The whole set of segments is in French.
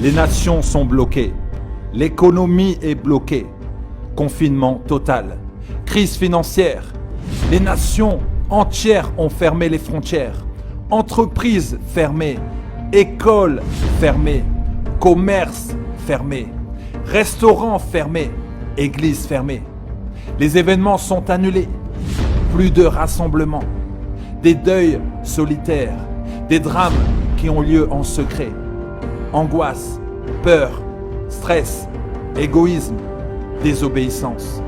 Les nations sont bloquées. L'économie est bloquée. Confinement total. Crise financière. Les nations entières ont fermé les frontières. Entreprises fermées. Écoles fermées. Commerces fermés. Restaurants fermés. Églises fermées. Les événements sont annulés. Plus de rassemblements. Des deuils solitaires. Des drames qui ont lieu en secret. Angoisse, peur, stress, égoïsme, désobéissance.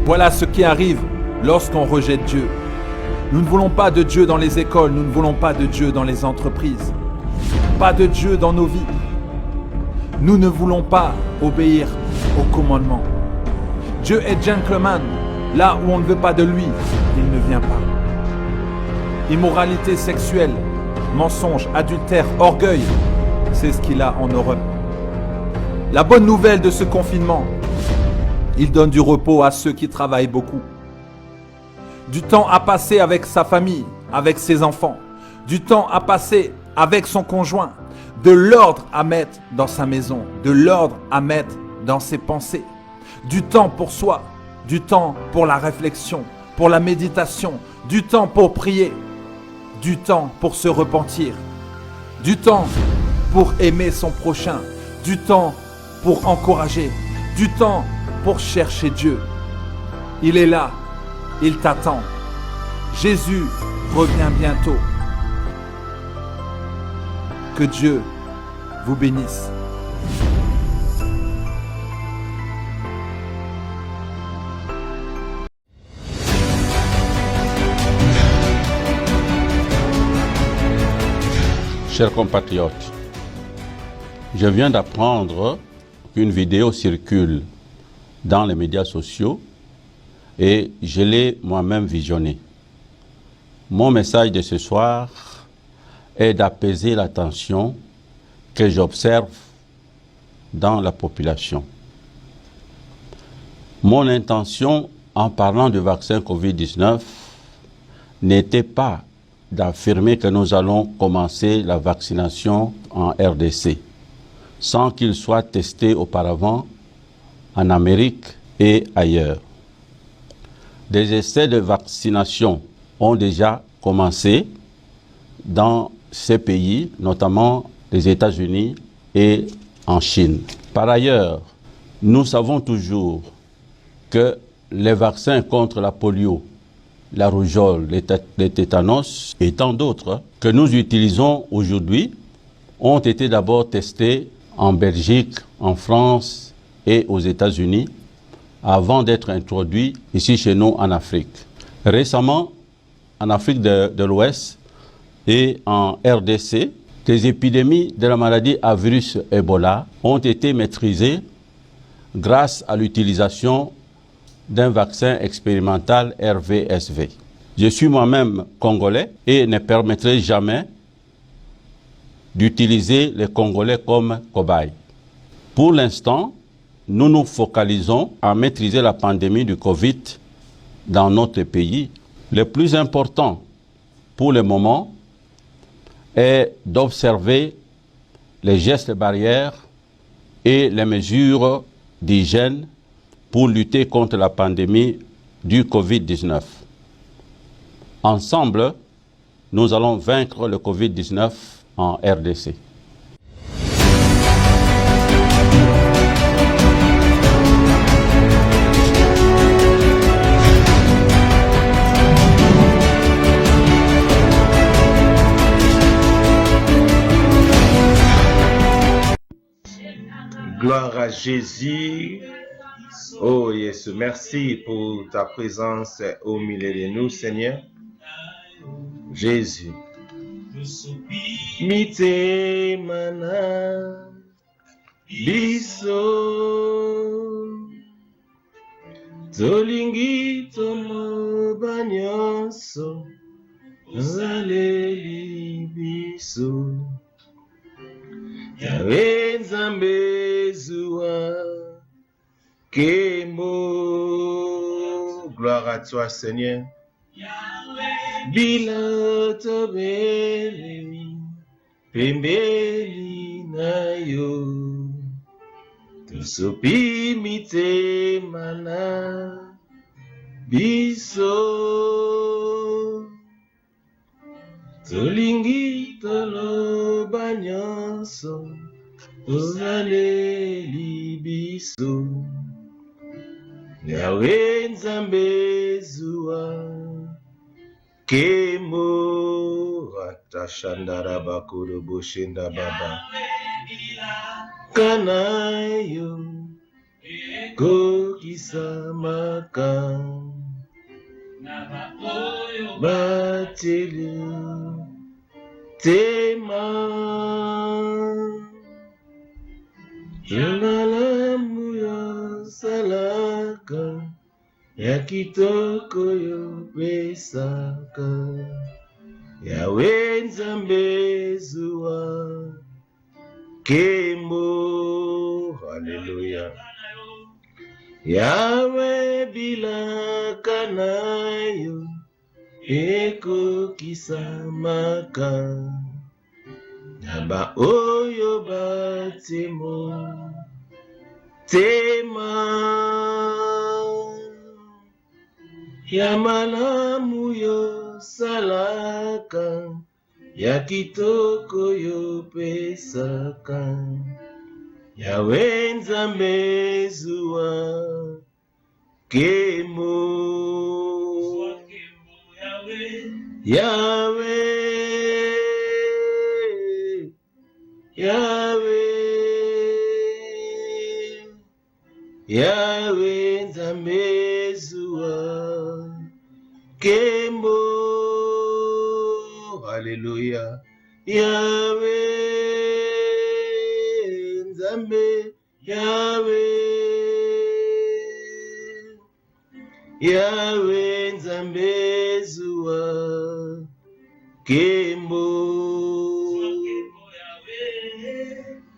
Voilà ce qui arrive lorsqu'on rejette Dieu. Nous ne voulons pas de Dieu dans les écoles, nous ne voulons pas de Dieu dans les entreprises. Pas de Dieu dans nos vies. Nous ne voulons pas obéir aux commandements. Dieu est gentleman. Là où on ne veut pas de lui, il ne vient pas. Immoralité sexuelle, mensonge, adultère, orgueil, c'est ce qu'il a en Europe. La bonne nouvelle de ce confinement, il donne du repos à ceux qui travaillent beaucoup. Du temps à passer avec sa famille, avec ses enfants. Du temps à passer avec son conjoint. De l'ordre à mettre dans sa maison. De l'ordre à mettre dans ses pensées. Du temps pour soi. Du temps pour la réflexion, pour la méditation. Du temps pour prier. Du temps pour se repentir. Du temps pour aimer son prochain. Du temps pour encourager. Du temps pour chercher Dieu. Il est là. Il t'attend. Jésus revient bientôt. Que Dieu vous bénisse. Chers compatriotes, je viens d'apprendre qu'une vidéo circule dans les médias sociaux et je l'ai moi-même visionnée. Mon message de ce soir est d'apaiser la tension que j'observe dans la population. Mon intention en parlant du vaccin Covid-19 n'était pas d'affirmer que nous allons commencer la vaccination en RDC sans qu'il soit testé auparavant en Amérique et ailleurs. Des essais de vaccination ont déjà commencé dans ces pays, notamment les États-Unis et en Chine. Par ailleurs, nous savons toujours que les vaccins contre la polio, la rougeole, les tétanos et tant d'autres que nous utilisons aujourd'hui ont été d'abord testés en Belgique, en France et aux États-Unis avant d'être introduits ici chez nous en Afrique. Récemment, en Afrique de l'Ouest et en RDC, des épidémies de la maladie à virus Ebola ont été maîtrisées grâce à l'utilisation d'un vaccin expérimental RVSV. Je suis moi-même congolais et ne permettrai jamais d'utiliser les Congolais comme cobayes. Pour l'instant, nous nous focalisons à maîtriser la pandémie du Covid dans notre pays. Le plus important pour le moment est d'observer les gestes barrières et les mesures d'hygiène pour lutter contre la pandémie du Covid-19. Ensemble, nous allons vaincre le Covid-19 en RDC. Gloire à Jésus. Oh Jésus, merci pour ta présence au milieu de nous, Seigneur. Jésus. Mite mana biso tolingi tomo banyoso zaleli biso Yawe Nzambe zuwa Kemo. Gloire à toi, Seigneur. Bila tobelemi pembeni na yo tosopi mitema na biso tolingi toloba nyonso tozaleli biso Yawe Nzambe zuwa kemo atashandara bakuru boshenda baba kanayo kokisamaka bateli tema Yalamu yo salaka ya kitoko yo pesaka Yawe Nzambe zuwa kemo haleluya Yawe bilaka nayo eko kisamaka Yaba oyo batemo tema ya malamu yo salaka ya kitoko yo pesaka Yawe Nzambe zuwa kemo Yawe Yawe Nzambe zuwa kemo haleluya Yawe Nzambe Yawe Nzambe zuwa kemo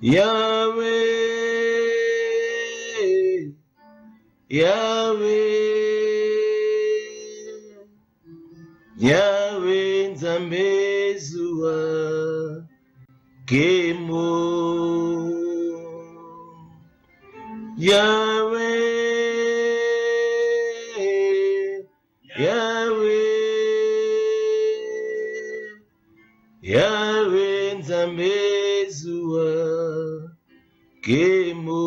Yawe Nzambe zuwa kemo Yawe Nzambe zuwa kemo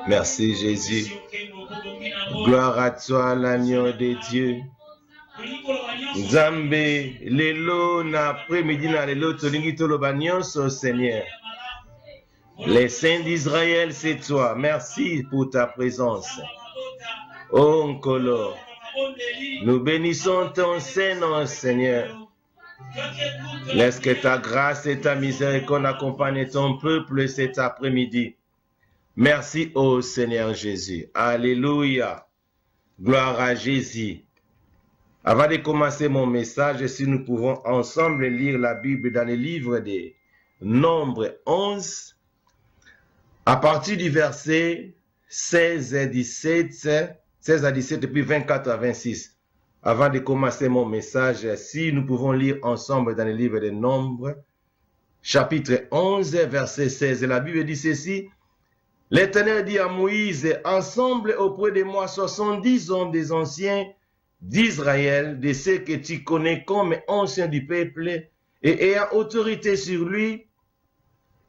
Merci Jésus. Gloire à toi, l'agneau de Dieu. Nzambe, lelo na après-midi na lelo tolingi toloba nyonso Seigneur. Les saints d'Israël, c'est toi. Merci pour ta présence. Oh Nkolo, nous bénissons ton Saint-Nom, Seigneur. Laisse que ta grâce et ta miséricorde accompagnent ton peuple cet après-midi. Merci au Seigneur Jésus. Alléluia. Gloire à Jésus. Avant de commencer mon message, si nous pouvons ensemble lire la Bible dans le livre des Nombres 11, à partir du verset 16 à 17, puis 24 à 26. Avant de commencer mon message, si nous pouvons lire ensemble dans le livre des Nombres, chapitre 11, verset 16, la Bible dit ceci. L'Éternel dit à Moïse, ensemble auprès de moi 70 hommes des anciens d'Israël, de ceux que tu connais comme anciens du peuple, et ayant autorité sur lui,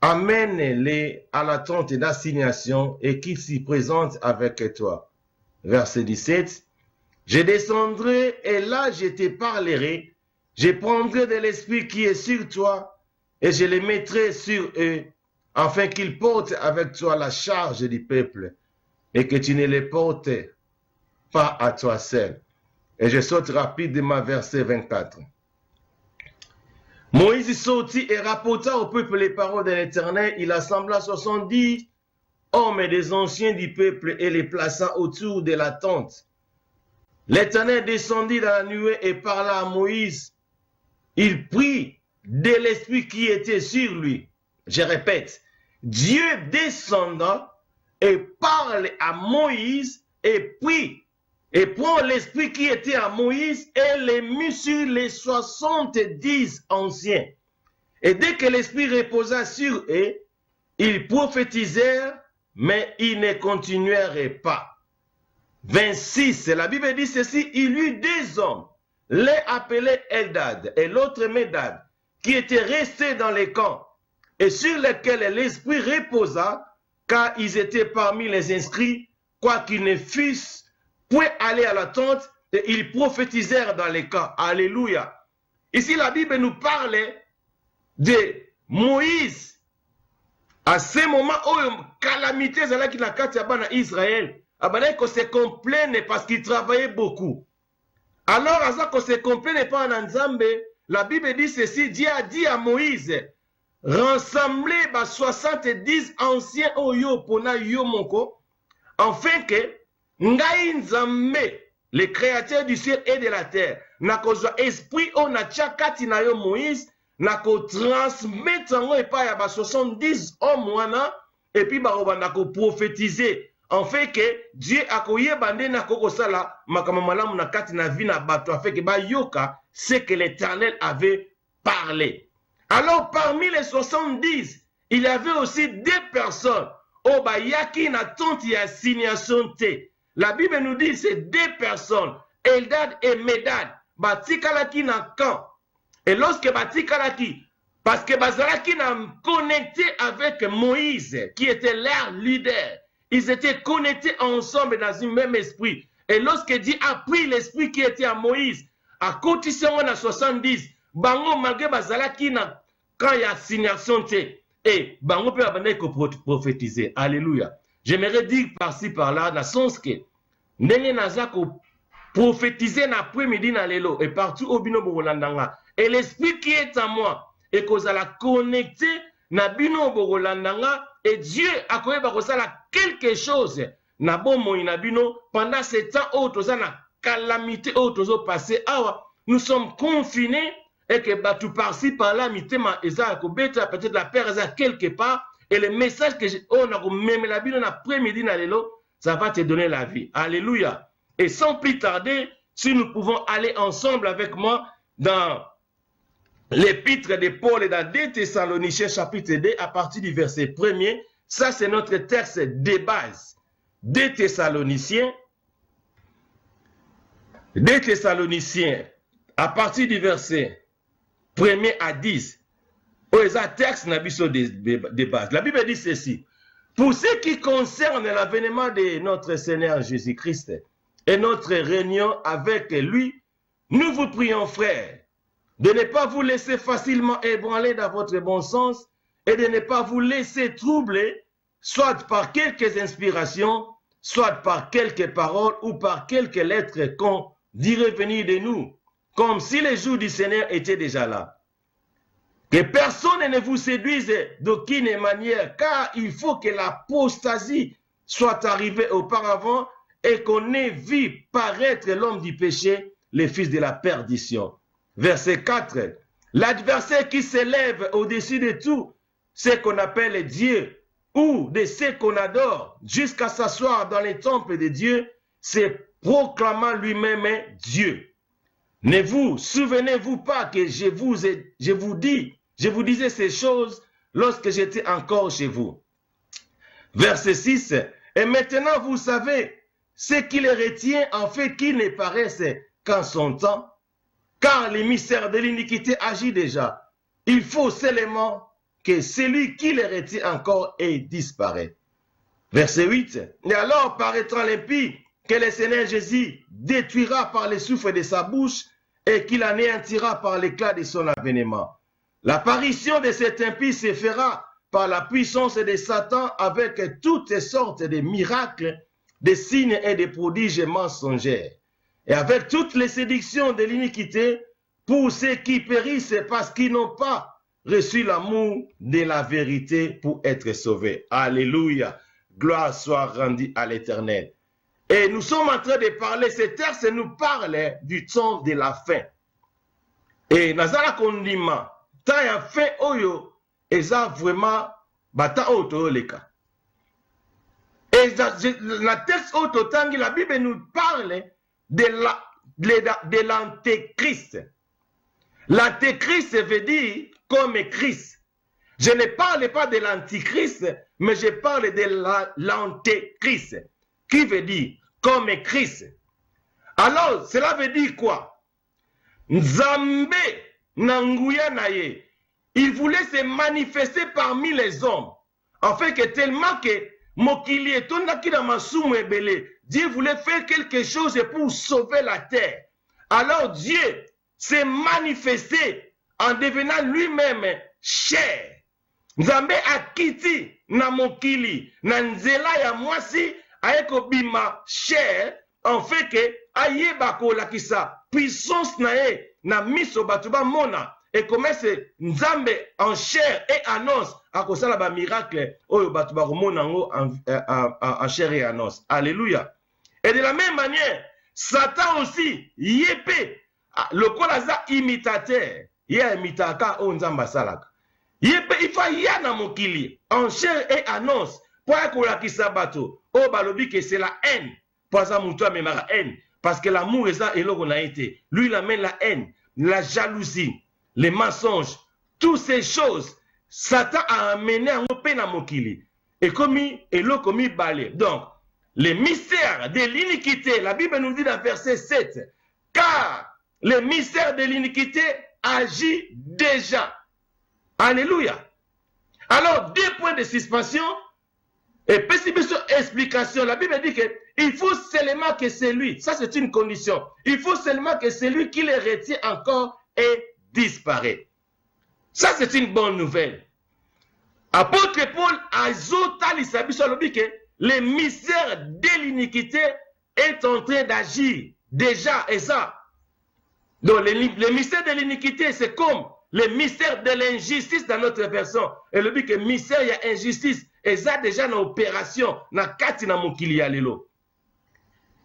amène-les à la tente d'assignation et qu'ils s'y présentent avec toi. Verset 17. Je descendrai et là je te parlerai, je prendrai de l'esprit qui est sur toi et je les mettrai sur eux, afin qu'ils portent avec toi la charge du peuple et que tu ne les portes pas à toi seul. Et je saute rapidement verset 24. Moïse sortit et rapporta au peuple les paroles de l'Éternel. Il assembla 70 hommes des anciens du peuple et les plaça autour de la tente. L'Éternel descendit dans la nuée et parla à Moïse. Il prit de l'esprit qui était sur lui. Je répète, Dieu descendant et parle à Moïse et prit et prend l'esprit qui était à Moïse et les mit sur les 70 anciens. Et dès que l'esprit reposa sur eux, ils prophétisèrent, mais ils ne continuèrent pas. 26, la Bible dit ceci, il y eut deux hommes, l'un appelé Eldad et l'autre Médad, qui étaient restés dans les camps, et sur lesquels l'esprit reposa, car ils étaient parmi les inscrits, quoiqu'ils ne fussent point allés à la tente, et ils prophétisèrent dans les camps. Alléluia. Ici, la Bible nous parle de Moïse. À ce moment où calamité qui n'a qu'à Israël, qu'on se complaine parce qu'il travaillait beaucoup. Alors, à ça qu'on se complaine pas en Nzambe, la Bible dit ceci, Dieu a dit à Moïse, rassembler 70 anciens oyo pona yo moko, afin que ngai Nzambe, le créateur du ciel et de la terre, na kozwa esprit o na tchakati na yo Moïse, na ko transmettre ngo epa ya 70 hommes wana, et puis na ko prophétiser. En fait que Dieu a koye bande na koko sala makamamalamu na kati na vi na bato, afin que ba yoka ce que l'Éternel avait parlé. Alors parmi les 70, il y avait aussi deux personnes au bayaki na tente ya assignation te. La Bible nous dit c'est deux personnes, Eldad et Médad, batikalaki na camp. Et lorsque batikalaki, parce que bazalaki na connecté avec Moïse, qui était leur leader, ils étaient connectés ensemble dans un même esprit. Et lorsque Dieu a pris l'esprit qui était à Moïse, à condition à 70, bango malgré bazalaki na quand il y a assignation et bango peut abandonner que prophétiser. Alléluia. J'aimerais dire par-ci par-là, dans le sens que ndenge naza ko prophétiser na après-midi na lelo et partout au bino bolandanga. Et l'esprit qui est en moi et qu'on a connecté na bino bolandanga. Et Dieu a koyeba kosala quelque chose na bomo na bino pendant ce temps où toza na calamité où tozo passé awa, nous sommes confinés et que bah tout par-ci par-là mitema eza ko beta peut-être la peur eza quelque part et le message que on a ko même la bino na après-midi na lelo, ça va te donner la vie. Alléluia. Et sans plus tarder, si nous pouvons aller ensemble avec moi dans l'épître de Paul et dans 2 Thessaloniciens chapitre 2 à partir du verset 1er, ça c'est notre texte de base. 2 Thessaloniciens à partir du verset 1er à 10. C'est un texte de base. La Bible dit ceci. Pour ce qui concerne l'avènement de notre Seigneur Jésus-Christ et notre réunion avec lui, nous vous prions, frères, de ne pas vous laisser facilement ébranler dans votre bon sens et de ne pas vous laisser troubler, soit par quelques inspirations, soit par quelques paroles ou par quelques lettres qu'on dirait venir de nous, comme si les jours du Seigneur étaient déjà là. Que personne ne vous séduise d'aucune manière, car il faut que l'apostasie soit arrivée auparavant et qu'on ait vu paraître l'homme du péché, le fils de la perdition. Verset 4, l'adversaire qui s'élève au-dessus de tout ce qu'on appelle Dieu ou de ce qu'on adore jusqu'à s'asseoir dans les temples de Dieu, c'est proclamant lui-même Dieu. Ne vous souvenez-vous pas que je vous disais ces choses lorsque j'étais encore chez vous. Verset 6, et maintenant vous savez ce qui les retient en fait qu'ils ne paraissent qu'en son temps, car l'émissaire de l'iniquité agit déjà. Il faut seulement que celui qui les retient encore et disparaît. Verset 8. Et alors paraîtra l'impie que le Seigneur Jésus détruira par le souffle de sa bouche et qu'il anéantira par l'éclat de son avènement. L'apparition de cet impie se fera par la puissance de Satan avec toutes sortes de miracles, de signes et de prodiges mensongers. Et avec toutes les séductions de l'iniquité pour ceux qui périssent parce qu'ils n'ont pas reçu l'amour de la vérité pour être sauvés. Alléluia. Gloire soit rendue à l'Éternel. Et nous sommes en train de parler, ce texte nous parle du temps de la fin. Et nazala kondima, temps ya fin oyo, eza vraiment bata oto leka. Et la texte oto tangi, la Bible nous parle de l'antéchrist. L'antéchrist veut dire comme Christ. Je ne parle pas de l'antichrist, mais je parle de l'antéchrist, qui veut dire comme Christ. Alors, cela veut dire quoi? Nzambe Nanguya Naye, il voulait se manifester parmi les hommes, afin que tellement que Mokili et Tonakina Masumu Ebele, Dieu voulait faire quelque chose pour sauver la terre. Alors Dieu s'est manifesté en devenant lui-même chair. Nzambe akiti na mokili na nzela ya mwasi ayeko bima chair en fait que ayeba ko lakisa puissance na ye na miso batuba mona et commence Nzambe en chair et annonce akosala ba miracle oyo batuba mona ngo en chair et annonce. Alléluia. Et de la même manière Satan aussi yépé le kolaza imitateur ya imitaka o Nzamba salaka. Il faut y aller mokili en chair et annonce pour que sabato oh balobi que c'est la haine pas ça mon toi même la haine parce que l'amour est ça et là on a été lui il amène la haine, la jalousie, les mensonges, toutes ces choses Satan a amené en peine mokili et commis et l'eau commis balé. Donc les mystères de l'iniquité, la Bible nous dit dans verset 7, car les mystères de l'iniquité agit déjà. Alléluia. Alors, 2 points de suspension et explication. La Bible dit qu'il faut seulement que celui, ça c'est une condition, il faut seulement que celui qui les retient encore et disparaît. Ça c'est une bonne nouvelle. Apôtre Paul a dit que le mystère de l'iniquité est en train d'agir déjà et ça. Donc, le mystère de l'iniquité, c'est comme le mystère de l'injustice dans notre version. Et le but que mystère, il y a injustice. Et ça déjà dans l'opération, dans kati na mokili ya lelo.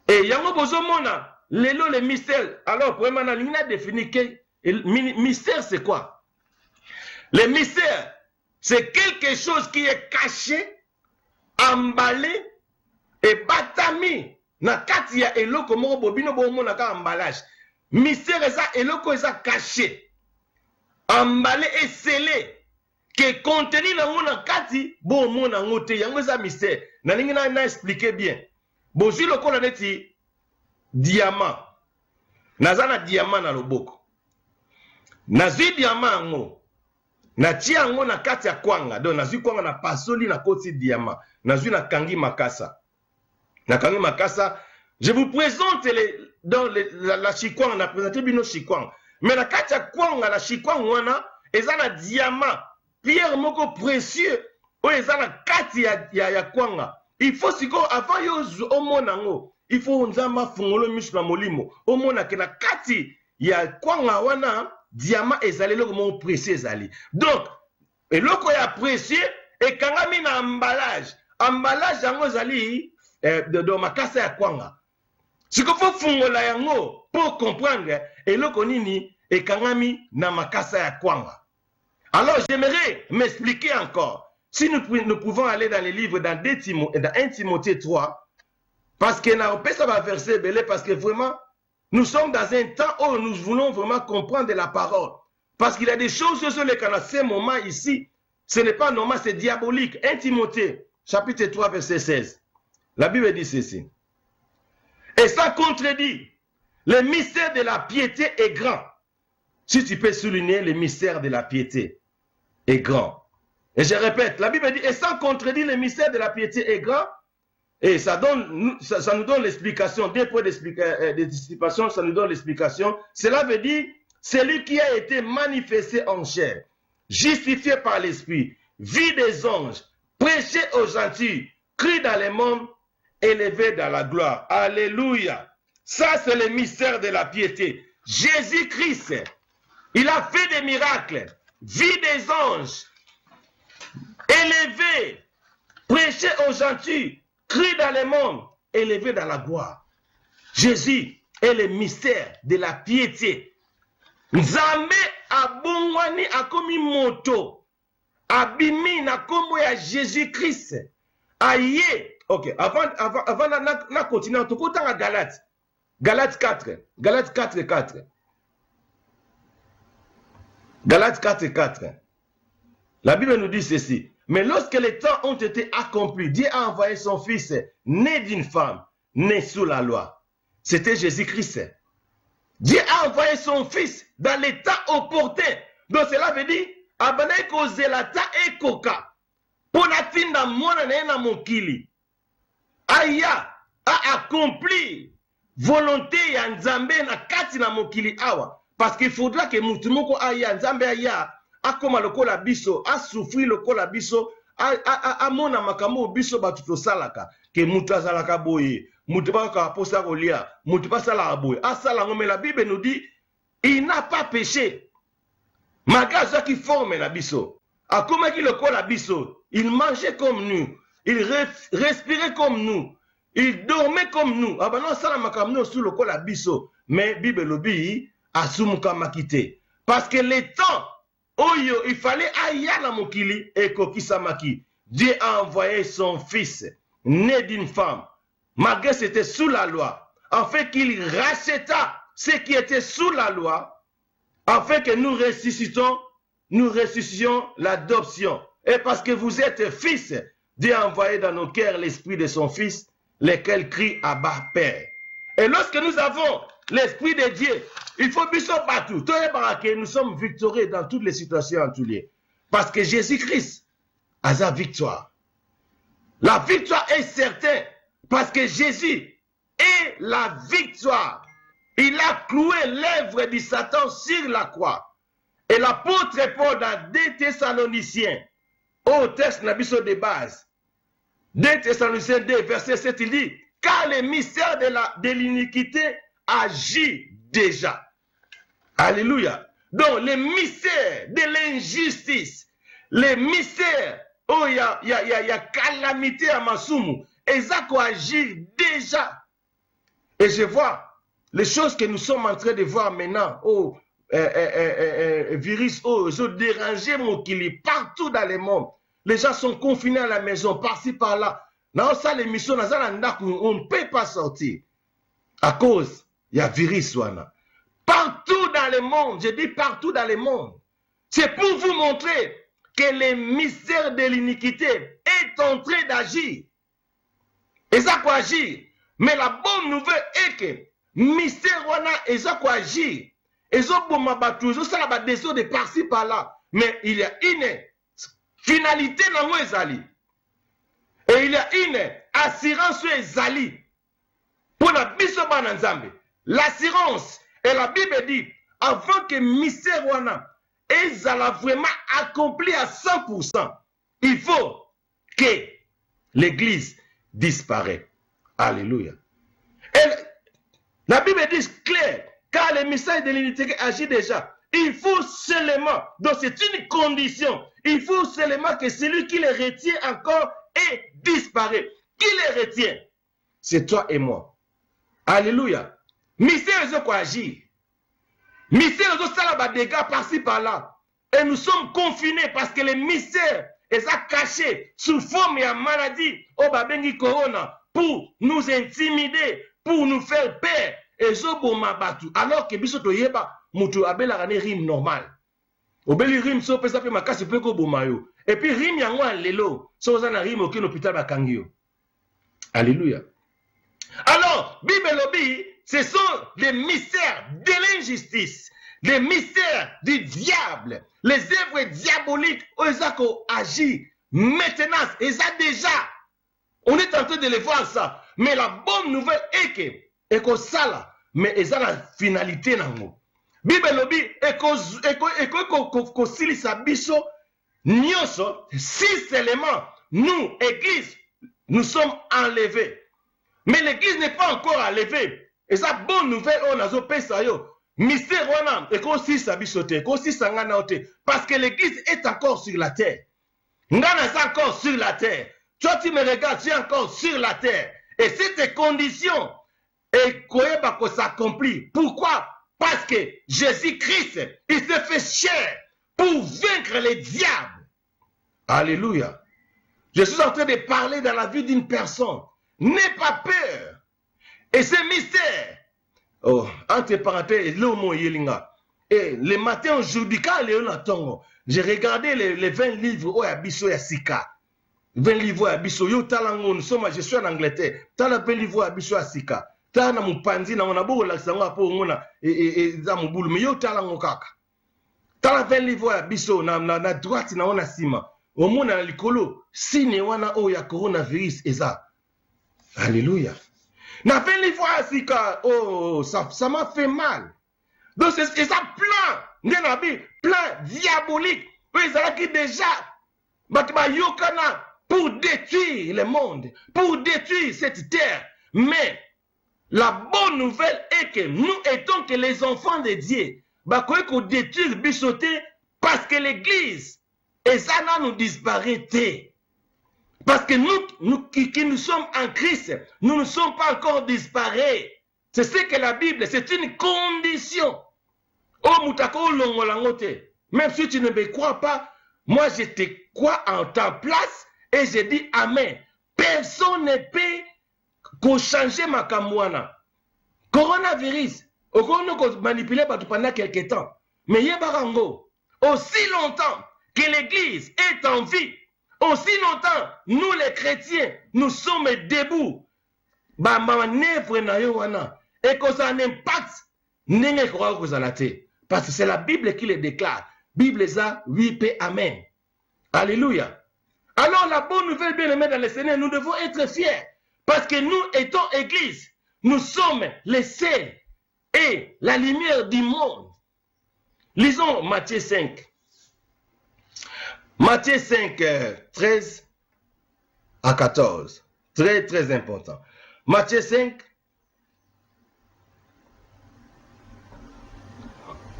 Et yango bozo mona, lelo le mystère. Alors, pour moi, on a défini que mystère, c'est quoi? Le mystère, c'est quelque chose qui est caché, emballé et batami. Na kati ya eloko moko bobino bo mona ka emballage. Mystère, ça eloko est caché. Emballé et scellé que contenu dans mon kati bon mon ngote yango za mystère na ningi na expliquer bien bon si le kola neti diamant nazana diamant na loboko nazwi diamant ngo na tia ngo na kati ya kwanga donc nazwi kwanga na pasoli na koti diamant nazwi na kangi makasa je vous présente la chikwanga na présenter bino chikwanga. Mais la katia kwanga la chikwanga wana ezana diamant pierre moko précieux o ezana kati ya kwanga. Il faut siko avant yo omona ngo il faut nzamba fungolo mishu na molimo omona ke na kati ya kwanga wana diamant ezali loko mo précieux ezali. Donc eloko ya précieux et kangami na emballage yango ezali de makasa ya kwanga. Si vous fungola yango pour comprendre eloko nini ekangami na makasa ya kwanga. Alors j'aimerais m'expliquer encore. Si nous pouvons aller dans les livres dans 1 Timothée 3 parce que na opesa va verset belé parce que vraiment nous sommes dans un temps où nous voulons vraiment comprendre la parole parce qu'il y a des choses sur lesquelles à ce moment ici ce n'est pas normal, c'est diabolique. 1 Timothée chapitre 3 verset 16. La Bible dit ceci. Et ça contredit. Le mystère de la piété est grand. Si tu peux souligner, le mystère de la piété est grand. Et je répète, la Bible dit, et ça contredit, le mystère de la piété est grand. Et ça nous donne l'explication, 2 points d'explication, ça nous donne l'explication. Cela veut dire, celui qui a été manifesté en chair, justifié par l'esprit, vu des anges, prêché aux gentils, cru dans les mondes, élevé dans la gloire. Alléluia. Ça, c'est le mystère de la piété. Jésus-Christ, il a fait des miracles, vu des anges, élevé, prêché aux gentils, cru dans le monde, élevé dans la gloire. Jésus est le mystère de la piété. Nzambe abongwani akomi moto, abimi na kombo ya Jésus-Christ. Aye. Ok, avant na continuer, on te à Galate. Galates 4. Galates 4, 4. Galates 4, 4. La Bible nous dit ceci. Mais lorsque les temps ont été accomplis, Dieu a envoyé son fils, né d'une femme, né sous la loi. C'était Jésus-Christ. Dieu a envoyé son fils dans les temps opportuns. Donc cela veut dire, abanaï kozelata et koka. Pour la tinda mona na mokili. Aya a accompli volonté ya Nzambe na kati na mokili awa. Parce qu'il faudra que mutumoko aya Nzambe aya akoma lokola biso, a souffrir lokola biso, a mona makambo biso batuto salaka, ke mutu azalaka boye, mutu baka posa kolia, mutu pasala boye, asala ngome. La Bible nous dit, il n'a pas péché. Magaza qui forme la biso, akoma ki lokola biso, il mangeait comme nous, il respirait comme nous, il dormait comme nous. Abana sala makamno sous lokola biso, mais Bible lobi asumuka makite. Parce que les temps Oyo, il fallait aya na mokili et kokisamaki. Dieu a envoyé son fils, né d'une femme, malgré c'était sous la loi, afin qu'il racheta ce qui était sous la loi, afin que nous ressuscitions l'adoption. Et parce que vous êtes fils, Dieu a envoyé dans nos cœurs l'esprit de son fils, lequel crie Abba Père. Et lorsque nous avons l'esprit de Dieu, il faut biso partout. Nous sommes victorieux dans toutes les situations en tous lieux. Parce que Jésus-Christ a sa victoire. La victoire est certaine. Parce que Jésus est la victoire. Il a cloué l'œuvre du Satan sur la croix. Et l'apôtre Paul dans 2 Thessaloniciens, au texte de base, 2 Thessaloniciens 2, verset 7, il dit, car le mystère de l'iniquité agit déjà. Alléluia. Donc, les mystères de l'injustice, les mystères, oh, il y a calamité à Masumu, et ça agit déjà. Et je vois les choses que nous sommes en train de voir maintenant, oh, virus, oh, ils ont dérangé mon kili partout dans le monde. Les gens sont confinés à la maison, par-ci, par-là. Dans ça, l'émission, on ne peut pas sortir. À cause, il y a virus, wana. Partout dans le monde, je dis partout dans le monde. C'est pour vous montrer que le mystère de l'iniquité est en train d'agir. Et ça quoi agir. Mais la bonne nouvelle est que mystère wana et ça quoi agir. Et ça bon mabatu, ça la des de par-ci par-là. Mais il y a une finalité dans moi ezali. Et il y a une assurance ezali pour la biso bana nzambe. L'assurance, et la Bible dit, avant que mystère wana ezala vraiment accompli à 100%, il faut que l'église disparaisse. Alléluia. Et la Bible dit clair, car le mystère de l'unité agit déjà. Il faut seulement, donc c'est une condition, il faut seulement que celui qui les retient encore et disparaît. Qui les retient? C'est toi et moi. Alléluia. Mystère de quoi agir. Mystère de ça là dégâts par-ci par-là. Et nous sommes confinés parce que les mystères sont cachés sous forme de maladie au babengi corona pour nous intimider, pour nous faire peur. Et zo boma batu. Alors que biso to yeba mutu abela rane rime normal. Obeli rime so pesa pe makasi pe ko boma yo. Et puis rime yango lelo so za na rime aucun hôpital bakangi yo. Alléluia. Alors, Bible lobby, ce sont les mystères de l'injustice, les mystères du diable, les œuvres diaboliques où ils ont agi. Maintenant, ils ont déjà. On est en train de les voir ça. Mais la bonne nouvelle est que ça là, mais ils ont la finalité dans nous. Bible lobby, et que silisa biso, nyoso, si seulement nous, église, nous sommes enlevés. Mais l'église n'est pas encore enlevée. Et ça, bonne nouvelle, on a zopé ça yo. Mystère wana, et qu'on s'y sabisote, qu'on s'y sanganaote. Parce que l'église est encore sur la terre. Ngana est encore sur la terre. Toi, tu me regardes, tu es encore sur la terre. Et cette condition, et koyeba ko s'accomplit. Pourquoi? Parce que Jésus-Christ, il se fait chair pour vaincre les diables. Alléluia. Je suis en train de parler dans la vie d'une personne. N'aie pas peur. Et ce mystère, Oh, entre parenthèses, l'homo yelinga. Et le matin aujourd'hui, quand j'ai regardé les 20 livres où Abisso Sika. 20 livres Abisso, yo talango, nous sommes, je suis en Angleterre. Tala 20 livres Abisso Sika. Tala mupanzi na on a beau l'accent pour mona et za mubulu, mais yo talango kaka. Tala 20 livres Abisso na droite na on a sima. Au monde na likolo, sine wana o ya coronavirus eza. Alléluia. Na 20 livres Sika, oh, ça m'a fait mal. Donc c'est ça plein diabolique. Oui, ça qui déjà pour détruire le monde, pour détruire cette terre. Mais la bonne nouvelle est que nous étant que les enfants de Dieu, qu'on détruire bichoter parce que l'église et ça nous disparaît. Parce que nous qui nous sommes en Christ, nous ne sommes pas encore disparus. C'est ce que la Bible, c'est une condition. Oh, même si tu ne me crois pas, moi je te crois en ta place et je dis Amen. Personne ne peut changer ma kamwana. Coronavirus, on peut manipuler pendant quelques temps. Mais Yebarango, aussi longtemps que l'Église est en vie, aussi longtemps, nous les chrétiens, nous sommes debout. Et que ça n'impacte parce que c'est la Bible qui le déclare. Bible ça, oui, paix, amen. Alléluia. Alors la bonne nouvelle, bien aimée dans le Seigneur, nous devons être fiers. Parce que nous étant église, nous sommes les sels et la lumière du monde. Lisons Matthieu 5. Matthieu 5, 13 à 14. Très, très important. Matthieu 5.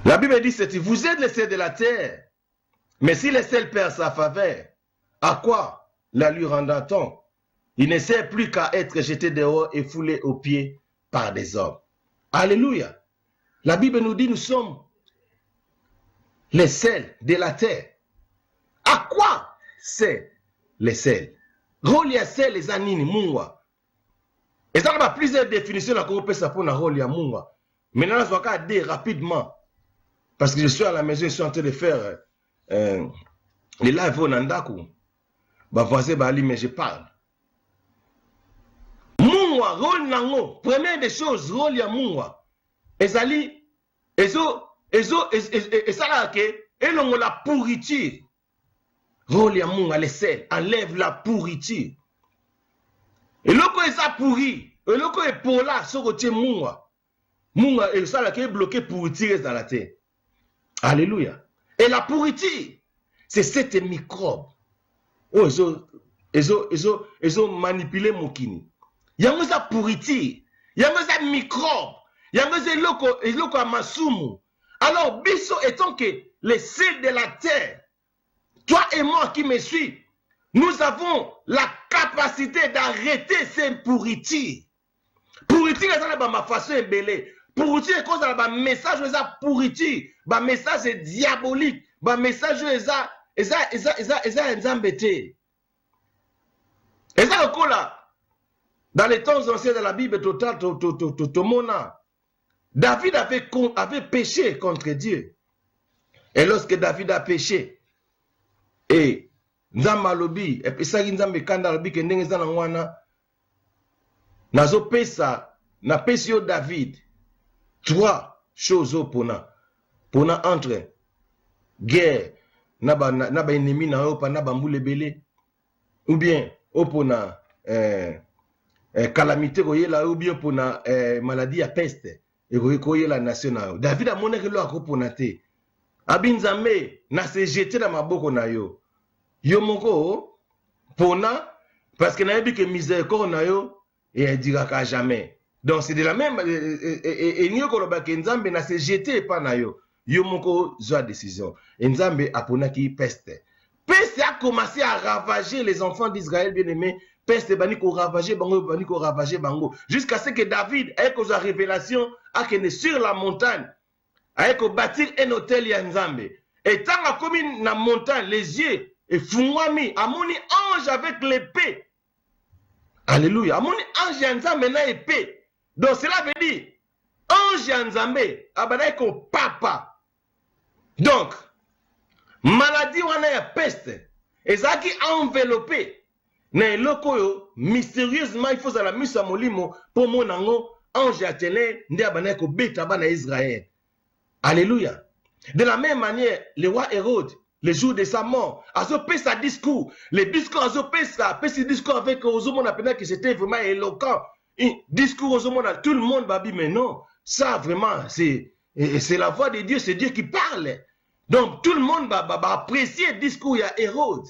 La Bible dit ceci, vous êtes les sels de la terre, mais si le sel perd sa faveur, à quoi la lui rendra-t-on? Il ne sert plus qu'à être jeté dehors et foulé aux pieds par des hommes. Alléluia. La Bible nous dit nous sommes les sels de la terre. À quoi c'est les sels? Rôle ya sel les anini mungwa. Et ça a plusieurs définitions la qu'on peut s'appeler na rôle ya mungwa. Maintenant je vais dire rapidement. Parce que je suis à la maison, je suis en train de faire les lives au Nandaku. Bah, voisin, Bali, mais je parle. Mungwa, rôle nango, première des choses, rôle ya mungwa. Ezali, et ça là, et l'on la pourriture. Rôle ya mungwa, les sels, enlève la pourriture. Et l'oko est ça pourri, et l'oko est pour là, sur le côté mungwa. Mungwa, et ça là, qui est bloqué pourriture dans la terre. Alléluia. Et la pourriture, c'est cette microbe. Oh, ils ont manipulé mon kini. Il y a une pourriture, il y a une microbe, il y a un loko amasumu. Alors, biso étant que les sels de la terre, toi et moi qui me suis, nous avons la capacité d'arrêter ces pourritures. Pourriture, c'est ma façon de belé. Pourriture, cause de la message, pourriture, le message est diabolique, le message est embêté. Et ça, dans les temps anciens de la Bible, David avait péché contre Dieu. Et lorsque David a péché, et Nzamalobi, et puis ça, Nzambe Kandalobi, que Nengezanangwana, Nazo Pesa, na Pesio David, trois choses pour entre guerre, naba ennemi na yo pa naba mbule belé, ou bien opona calamité koyela, ou bien pour na maladie à peste et koyela national. David a monné que lo akopona te. Abinzambe na se jeter dans maboko na yo. Yo moko pona parce que na yebi que miséricorde na yo et dira jamais. Donc c'est de la même et n'y a que Nzambe na se jeter pas na yo. Yo moko zoa décision. Nzambe a pona ki peste. Peste a commencé à ravager les enfants d'Israël bien-aimés. Peste bani ko ravager bango, jusqu'à ce que David ait que sa révélation a que sur la montagne ait que bâtir un hôtel ya Nzambe. Et tant a commis na montagne les yeux et fungwami amoni ange avec l'épée. Alléluia. Amoni ange ya Nzambe na épée. Donc cela veut dire ange ya nzambe abandaki kopapa. Donc maladie wana ya peste ezalaki enveloppé na eloko oyo mystérieusement il faut zala miso ya molimo mpo mona yango ange ya tene nde abandaki kobeta bana Israël. Alléluia. De la même manière, le roi Hérode, le jour de sa mort, azopesa discours. Le discours azopesa discours avec Ozomona, que c'était vraiment éloquent. Un discours Ozomona, tout le monde va dire, mais non, ça vraiment, c'est la voix de Dieu, c'est Dieu qui parle. Donc tout le monde va apprécier le discours à Hérode.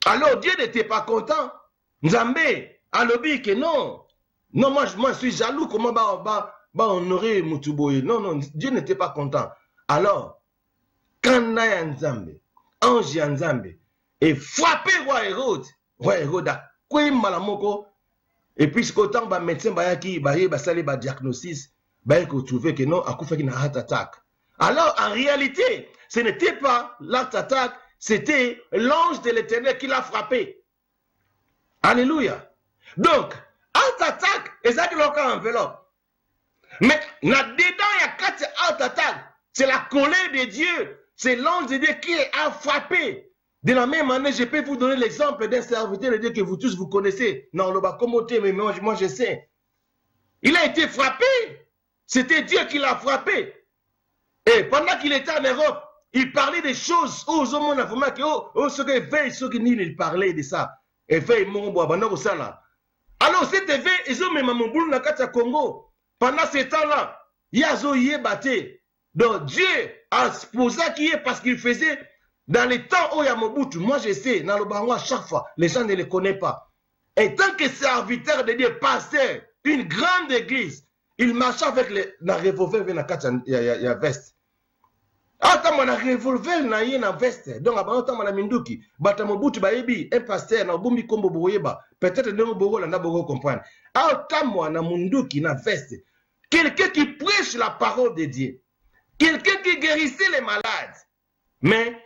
Alors Dieu n'était pas content. Nzambe, alobi que non. Non, moi je suis jaloux, comment honorer Mutuboye. Non, non, Dieu n'était pas content. Alors, quand Naya Nzambe, ange ya Nzambe, est frappé roi Hérode a quoi malamoko, et puis ce qu'autant ba médecin bayaki basali ba diagnosis, bayako trouvé que non, a fait une heart attack. Alors en réalité, ce n'était pas l'heart attack, c'était l'ange de l'Éternel qui l'a frappé. Alléluia. Donc, heart attack, et ça qui l'a enveloppe. Mais là-dedans, il y a 4 heart attack. C'est la colère de Dieu. C'est l'ange de Dieu qui a frappé. De la même manière, je peux vous donner l'exemple d'un serviteur de Dieu que vous tous vous connaissez. Non, le bas commenté, mais moi je sais. Il a été frappé. C'était Dieu qui l'a frappé. Et pendant qu'il était en Europe, il parlait des choses. Oh, ce que fait, ce que il parlait de ça. Et fait, alors, cet effet, ils ont même mon boulot dans le Congo. Pendant ce temps-là, il y a Zoé batté. Donc Dieu a posé qui est parce qu'il faisait dans les temps où il y a Mobutu. Moi je sais, dans le Bango à chaque fois, les gens ne le connaissent pas. Et tant que serviteur de Dieu, pasteur, une grande église, il marchait avec la revolver dans la veste. Attends, mon revolver dans la veste. Donc, attends, mon minduki, bata Mobutu baebi, un pasteur, na bumbi kombo boyeba, peut-être que nous bogo comprendre. Attends, mon munduki na veste. Quelqu'un qui prêche la parole de Dieu. Quelqu'un qui guérissait les malades. Mais,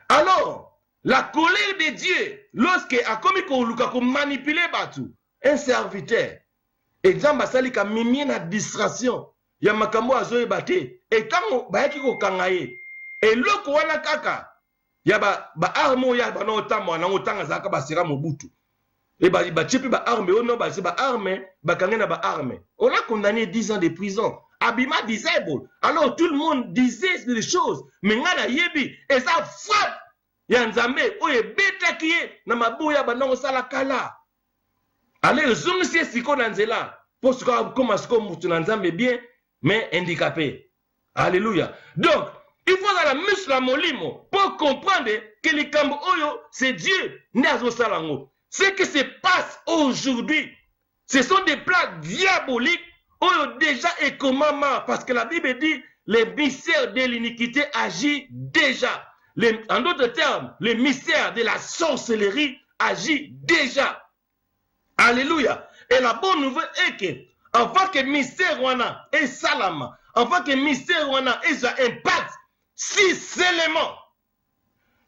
alors, la colère de Dieu, lorsque a commis qu'on manipulé un serviteur, et Jamba Salika mimi na distraction, ya makambo azoe bate, et quand bayaki ko kangaye, et loko wana kaka, ya ba armo ya ba no tamo na otanga zaka basira Mobutu. Et bah tchipi ba arme, oh non, bah c'est ba arme, bah kangena ba arme. On a condamné 10 ans de prison. Abima disait bon. Alors tout le monde disait des choses. Mais ngana yebi, et ça frappe. Yanzambe, oye beta kiye, na mabuya ba non sala kala. Allez, zoom si siko nanzela. Pour ce comme ce qu'on moutou nanzambe bien, mais handicapé. Alléluia. Donc, il faut la muscle molimo pour comprendre que les kambo oyo, c'est Dieu, nazo salango. Ce qui se passe aujourd'hui, ce sont des plans diaboliques où déjà et comment, parce que la Bible dit, les mystères de l'iniquité agit déjà. En d'autres termes, les mystères de la sorcellerie agit déjà. Alléluia. Et la bonne nouvelle est que, avant que mystère wana et salama, avant que mystère wana ait un impact, 6 éléments.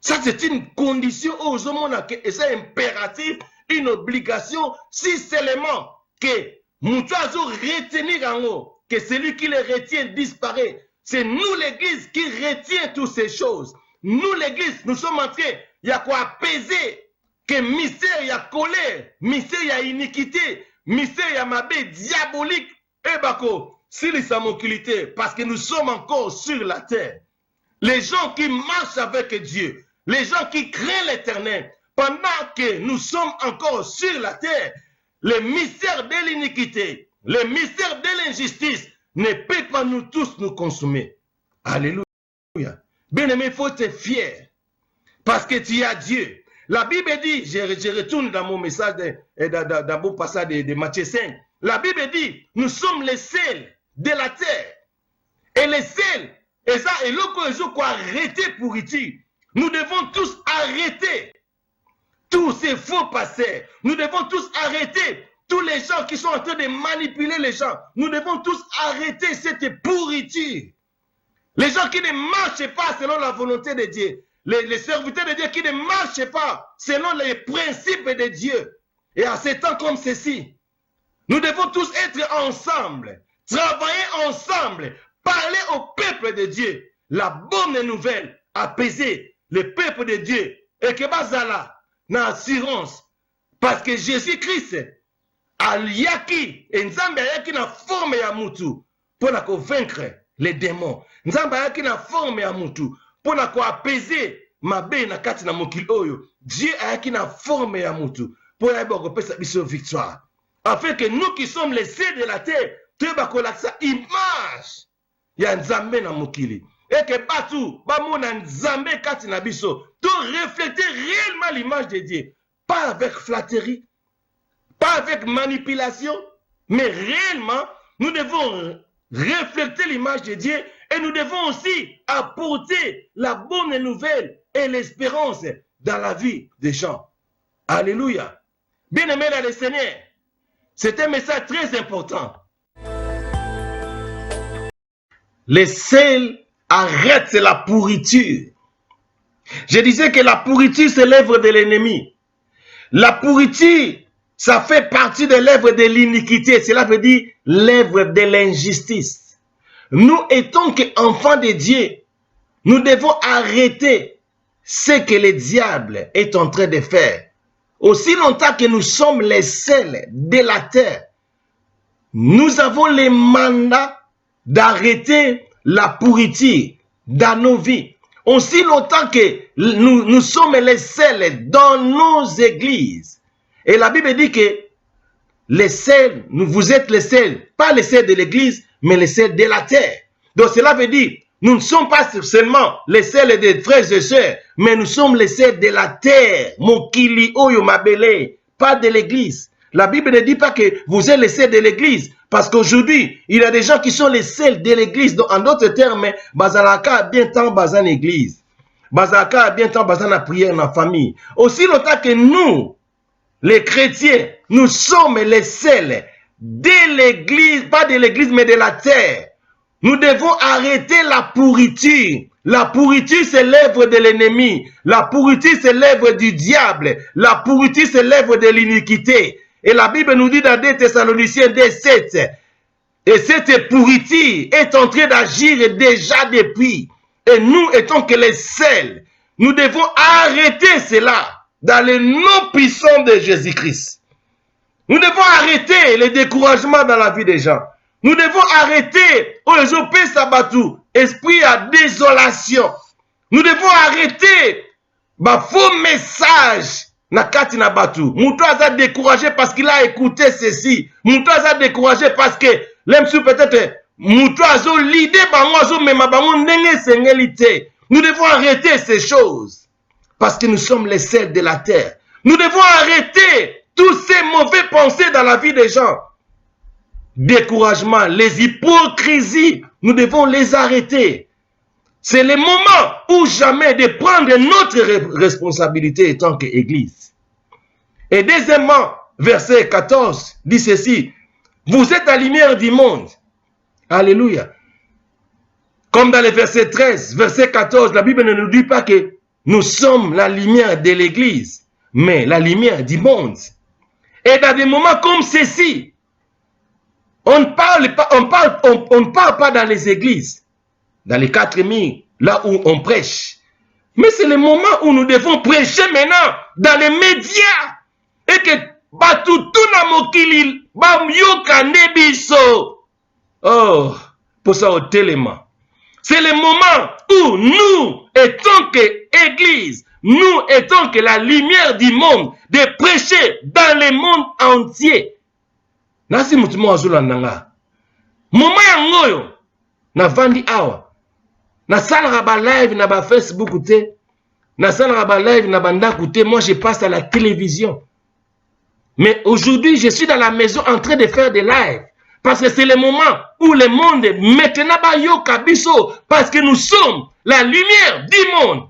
Ça, c'est une condition aux hommes et c'est impératif, une obligation, 6 éléments que Moutazo retenir en haut, que celui qui les retient disparaît. C'est nous, l'église, qui retient toutes ces choses. Nous, l'église, nous sommes en train, il y a quoi apaiser, que mystère, il y a colère, mystère, il y a iniquité, mystère, il y a mabé diabolique. Et bako, si les samoculité, parce que nous sommes encore sur la terre. Les gens qui marchent avec Dieu, les gens qui craignent l'Éternel, pendant que nous sommes encore sur la terre, les mystères de l'iniquité, les mystères de l'injustice ne peuvent pas nous tous nous consommer. Alléluia. Bien-aimé, il faut être fier parce que tu as Dieu. La Bible dit, je retourne dans mon message, dans mon passage de Matthieu 5, la Bible dit, nous sommes les sels de la terre. Et les sels, et ça, et l'autre quoi arrêter pour ici. Nous devons tous arrêter tous ces faux pasteurs. Nous devons tous arrêter tous les gens qui sont en train de manipuler les gens. Nous devons tous arrêter cette pourriture. Les gens qui ne marchent pas selon la volonté de Dieu. Les serviteurs de Dieu qui ne marchent pas selon les principes de Dieu. Et à ces temps comme ceci, Nous devons tous être ensemble, travailler ensemble, parler au peuple de Dieu. La bonne nouvelle, apaiser le peuple de Dieu. Et que bazala, na assurance. Parce que Jésus-Christ, aliaki, et Nzambe ayaki na forme ya mutu, pour na convaincre les démons. Nzambe ayaki na forme ya mutu, pour na apaiser mabe na kati na mokili oyo. Dieu ayaki na forme ya mutu, pour na pesa biso victoire. Afin que nous qui sommes les cieux de la terre, tu vas sa image ya Nzambe na mokili. Et que batu, bamona Nzambe kati na biso, tu refléter réellement l'image de Dieu. Pas avec flatterie, pas avec manipulation, mais réellement, nous devons refléter l'image de Dieu et nous devons aussi apporter la bonne nouvelle et l'espérance dans la vie des gens. Alléluia. Bien-aimés dans le Seigneur, c'est un message très important. Les sels arrêtent la pourriture. Je disais que la pourriture, c'est l'œuvre de l'ennemi. La pourriture, ça fait partie de l'œuvre de l'iniquité. Cela veut dire l'œuvre de l'injustice. Nous, étant qu'enfants de Dieu, nous devons arrêter ce que le diable est en train de faire. Aussi longtemps que nous sommes les sels de la terre, nous avons le mandat d'arrêter la pourriture dans nos vies. Aussi longtemps que nous sommes les sels dans nos églises. Et la Bible dit que les sels, vous êtes les sels, pas les sels de l'église, mais les sels de la terre. Donc cela veut dire, nous ne sommes pas seulement les sels des frères et sœurs, mais nous sommes les sels de la terre. Mokili oyo mabele, pas de l'église. La Bible ne dit pas que vous êtes les sels de l'église. Parce qu'aujourd'hui, il y a des gens qui sont les sels de l'église. En d'autres termes, Bazalaka a bien tant bazan l'église. Bazalaka a bien tant bazan la prière dans la famille. Aussi longtemps que nous, les chrétiens, nous sommes les sels de l'église, pas de l'église, mais de la terre. Nous devons arrêter la pourriture. La pourriture, c'est l'œuvre de l'ennemi. La pourriture, c'est l'œuvre du diable. La pourriture, c'est l'œuvre de l'iniquité. Et la Bible nous dit dans 2 Thessaloniciens 2:7, et cette pourriture est en train d'agir déjà depuis. Et nous étant que les sels, nous devons arrêter cela dans le nom puissant de Jésus-Christ. Nous devons arrêter le découragement dans la vie des gens. Nous devons arrêter esprit à désolation. Nous devons arrêter faux message. Nakati na batu. Moutou a découragé parce qu'il a écouté ceci. Moutou a découragé parce que l'homme peut-être Moutou a l'idée Nous devons arrêter ces choses parce que nous sommes les sels de la terre. Nous devons arrêter tous ces mauvais pensées dans la vie des gens. Découragement, les hypocrisies, nous devons les arrêter. C'est le moment ou jamais de prendre notre responsabilité en tant qu'Église. Et deuxièmement, verset 14 dit ceci. Vous êtes la lumière du monde. Alléluia. Comme dans le verset 13, verset 14, la Bible ne nous dit pas que nous sommes la lumière de l'Église, mais la lumière du monde. Et dans des moments comme ceci, on ne parle pas dans les églises. Dans les 4000, là où on prêche. Mais c'est le moment où nous devons prêcher maintenant dans les médias. Et que Batutuna Mokili, Bamyoka Nebiso. Oh, pour ça au téléma. C'est le moment où nous, étant qu'Église, nous étant que la lumière du monde, de prêcher dans le monde entier. Nasi mutumo azula nanga. Moment yangoyo, na vandi awa. Na salaka ba live na ba Facebook te, na salaka ba live na banda te, moi je passe à la télévision. Mais aujourd'hui, je suis dans la maison en train de faire des lives parce que c'est le moment où le monde maintenant ba yo kabiso parce que nous sommes la lumière du monde.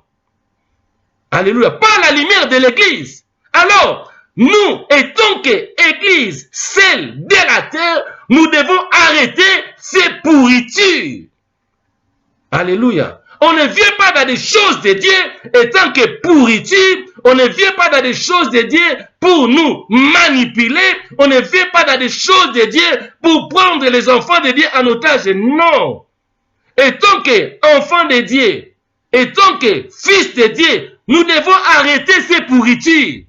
Alléluia, pas la lumière de l'église. Alors, nous étant que église, celle de la terre, nous devons arrêter ces pourritures. Alléluia. On ne vient pas dans des choses de Dieu étant que pourriture. On ne vient pas dans des choses de Dieu pour nous manipuler. On ne vient pas dans des choses de Dieu pour prendre les enfants de Dieu en otage. Non. Et tant qu'enfants de Dieu, et tant que fils de Dieu, nous devons arrêter ces pourritures.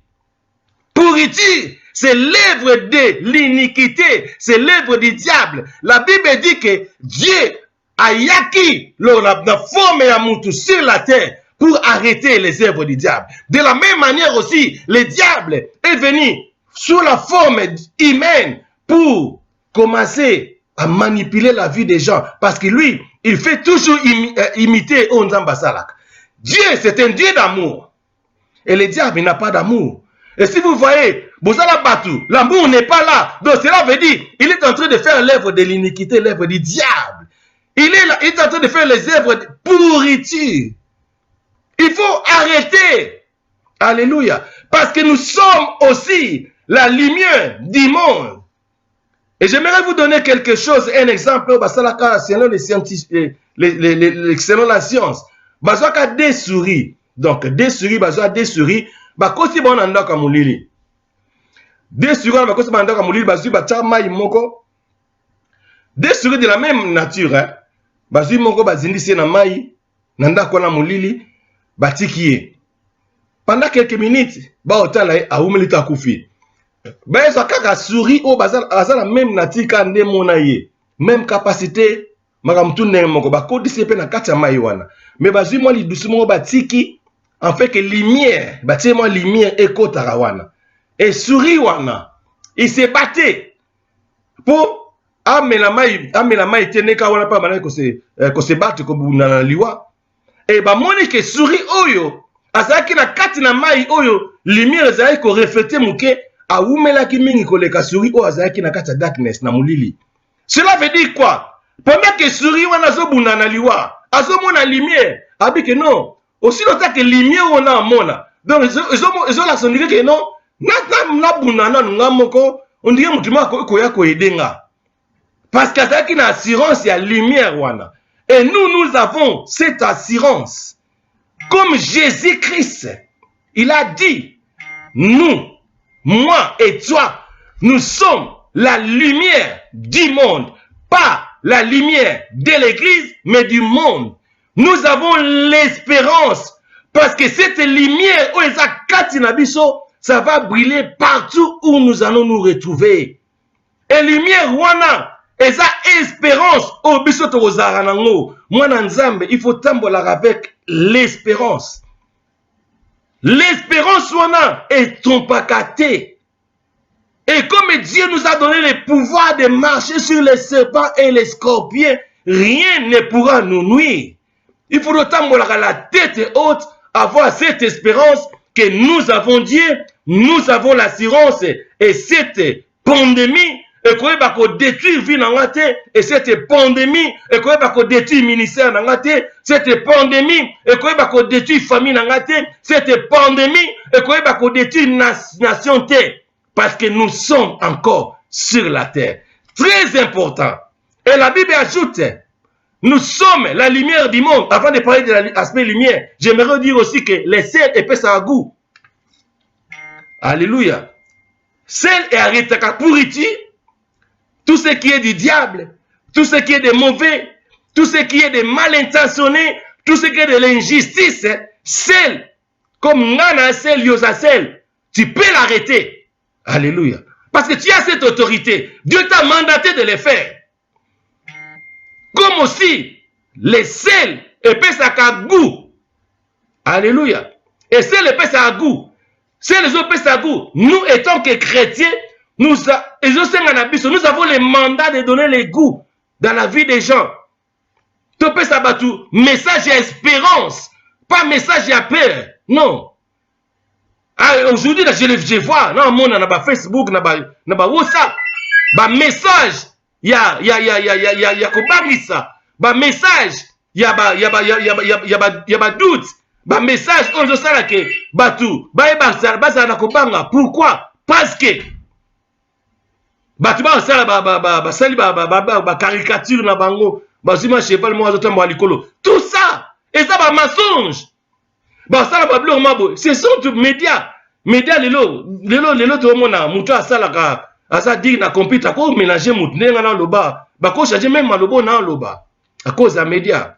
Pourriture, c'est l'œuvre de l'iniquité, c'est l'œuvre du diable. La Bible dit que Dieu a yaki la forme à Moutou sur la terre pour arrêter les œuvres du diable. De la même manière aussi, le diable est venu sous la forme humaine pour commencer à manipuler la vie des gens. Parce que lui, il fait toujours imiter Onzamba Salak. Dieu, c'est un Dieu d'amour. Et le diable, il n'a pas d'amour. Et si vous voyez, Bozala Batou, l'amour n'est pas là. Donc cela veut dire, il est en train de faire l'œuvre de l'iniquité, l'œuvre du diable. Il est en train de faire les œuvres de pourriture. Il faut arrêter. Alléluia. Parce que nous sommes aussi la lumière du monde. Et j'aimerais vous donner quelque chose, un exemple, selon les scientifiques, selon la science. Bazaka des souris. Donc, des souris, bazaka des souris. Bakosi bon andaka mulili. Des souris, bakosi bon andaka mulili, bazu bachama imoko. Des souris de la même nature, hein. Bazu moko bazindisi na mai, nandako na mulili, batikiye. Pendant quelques minutes, ba otala aumeli kufi. Ben ça kaka souris o bazala même nature ka nde mona ye. Même capacité makamtu ndenge moko bakodisi pe na kati ya mai wana. Mais bazu mo li doucement batiki en fait que lumière, batie mo lumière ekotaka wana. Et souris wana, il s'est batté pour amela mai teneka wana pa bana ko se battre ko buna liwa. Et ba moni que souris oyo azaki na kati na mai oyo lumière ezali ko refléter muke aumelaki mingi koleka souris oyo azaki na kati ya darkness na mulili. Cela veut dire quoi? Pendant que souris wana azobuna na liwa, azomona lumière, abike non. Aussi longtemps que lumière on a mona. Donc ils ont la sonnerie que non, na bunana nga moko, on dirait mutima ko ya ko edenga. Parce que azaki na assurance ya lumière wana. Et nous avons cette assurance. Comme Jésus-Christ, il a dit, nous, moi et toi, nous sommes la lumière du monde. Pas la lumière de l'église, mais du monde. Nous avons l'espérance. Parce que cette lumière, ça va briller partout où nous allons nous retrouver. Et lumière, wana, eza espérance. Oh, bisoto ozaranango. Mwana nzambe, il faut tambola avec l'espérance. L'espérance, wana, est trompakaté. Et comme Dieu nous a donné le pouvoir de marcher sur les serpents et les scorpions, rien ne pourra nous nuire. Il faut autant la tête haute, avoir cette espérance que nous avons Dieu, nous avons l'assurance. Et cette pandémie, et détruire vie nangate, et cette pandémie, et détruire ministère nangate, cette pandémie, et détruire famille nangate, cette pandémie, et détruire nation terre. Parce que nous sommes encore sur la terre. Très important. Et la Bible ajoute, nous sommes la lumière du monde. Avant de parler de l'aspect lumière, j'aimerais dire aussi que les sel épaissent à goût. Alléluia. Sel et arrêté pourriture, tout ce qui est du diable, tout ce qui est de mauvais, tout ce qui est de mal intentionné, tout ce qui est de l'injustice, sel, comme nana sel, yosa sel, tu peux l'arrêter. Alléluia. Parce que tu as cette autorité. Dieu t'a mandaté de le faire. Comme aussi, les sels épaissent à goût. Alléluia. Et sel épaissent à goût. Sel épaissent à goût. Nous, étant que chrétiens, nous avons le mandat de donner les goûts dans la vie des gens. Message et espérance. Pas message et peur. Non. Aujourd'hui, je vois, dans mon Facebook, dans WhatsApp, message, il y a kobangisa, message, il y a doute, message, on se sait que, batu, pourquoi? Parce que, batu, caricature, na bango, cheval, moi, tout ça, et ça, mensonge. Ce sont tous médias. Médias, lelo, tout le monde a moutou à ça, à ça dire, na computer, à quoi mélanger moutou, n'a loba. Bako changer même malobo na loba. À cause des médias.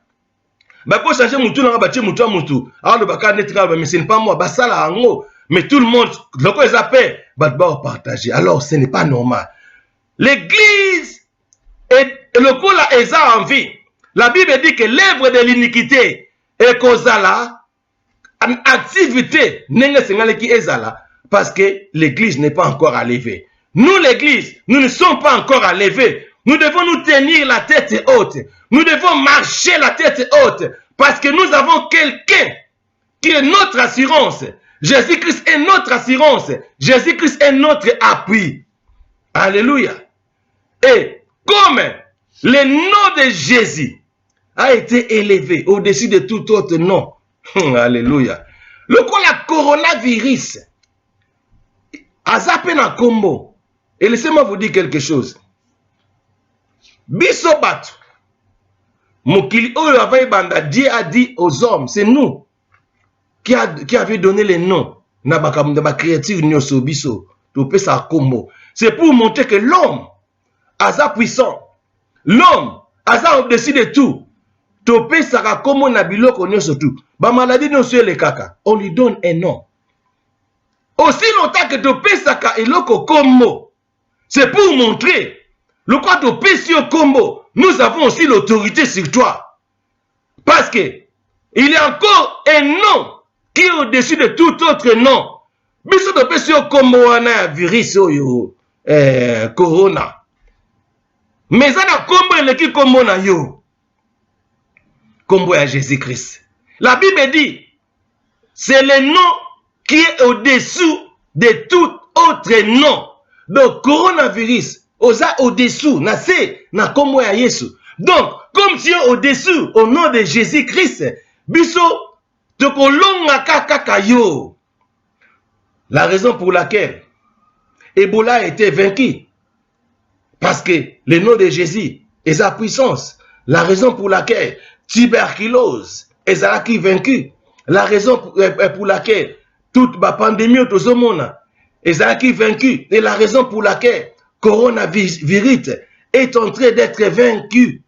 Bako changer moutou, n'a pas moutou à moutou. Alors, le baka net, mais ce n'est pas moi, ça là, en haut. Mais tout le monde, le quoi ils appellent, bah partager. Alors, ce n'est pas normal. L'église et le coup là, ils ont envie. La Bible dit que l'œuvre de l'iniquité est causale. En activité, parce que l'église n'est pas encore à lever. Nous, l'église, nous ne sommes pas encore à lever. Nous devons nous tenir la tête haute. Nous devons marcher la tête haute. Parce que nous avons quelqu'un qui est notre assurance. Jésus-Christ est notre assurance. Jésus-Christ est notre appui. Alléluia. Et comme le nom de Jésus a été élevé au-dessus de tout autre nom, alléluia. Le coup la coronavirus a zappé na combo. Et laissez-moi vous dire quelque chose. Bisobat, Mokili Oyo Banda, Dieu a dit aux hommes, c'est nous qui avait donné les noms na ba créature nyoso biso to pe sa combo. C'est pour montrer que l'homme a puissant. L'homme a au-dessus de tout. Topé saka komo na biloko nyoso tout. Ba maladie non sur les kaka, on lui donne un nom. Aussi longtemps que topé saka eloko komo, c'est pour montrer le quoi topé sur combo, nous avons aussi l'autorité sur toi. Parce que il y a encore un nom qui est au-dessus de tout autre nom. Biso topé sur combo ana virus oyo corona. Mais ça na combo eleki combo na yo. Comme à Jésus-Christ. La Bible dit, c'est le nom qui est au-dessous de tout autre nom. Donc, coronavirus, au-dessous, na comme à Jésus. Donc, comme tu es au-dessous, au nom de Jésus-Christ, biso, yo. La raison pour laquelle Ebola a été vaincu, parce que le nom de Jésus est sa puissance. La raison pour laquelle tuberculose est vaincu. La raison pour laquelle toute la pandémie au monde est vaincu. Et la raison pour laquelle coronavirus est en train d'être vaincu.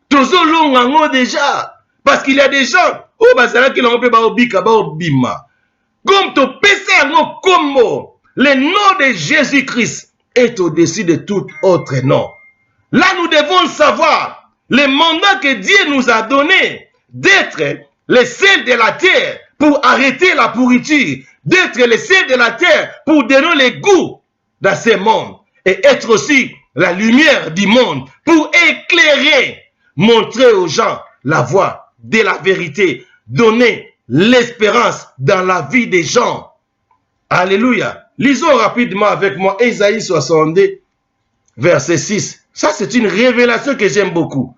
Toujours long déjà. Parce qu'il y a des gens qui l'ont fait bima. Comme tu pèses comme le nom de Jésus-Christ est au-dessus de tout autre nom. Là, nous devons savoir le mandat que Dieu nous a donné d'être les sels de la terre pour arrêter la pourriture, d'être les sels de la terre pour donner le goût dans ce monde et être aussi la lumière du monde pour éclairer, montrer aux gens la voie de la vérité, donner l'espérance dans la vie des gens. Alléluia. Lisons rapidement avec moi Ésaïe 62, verset 6. Ça, c'est une révélation que j'aime beaucoup.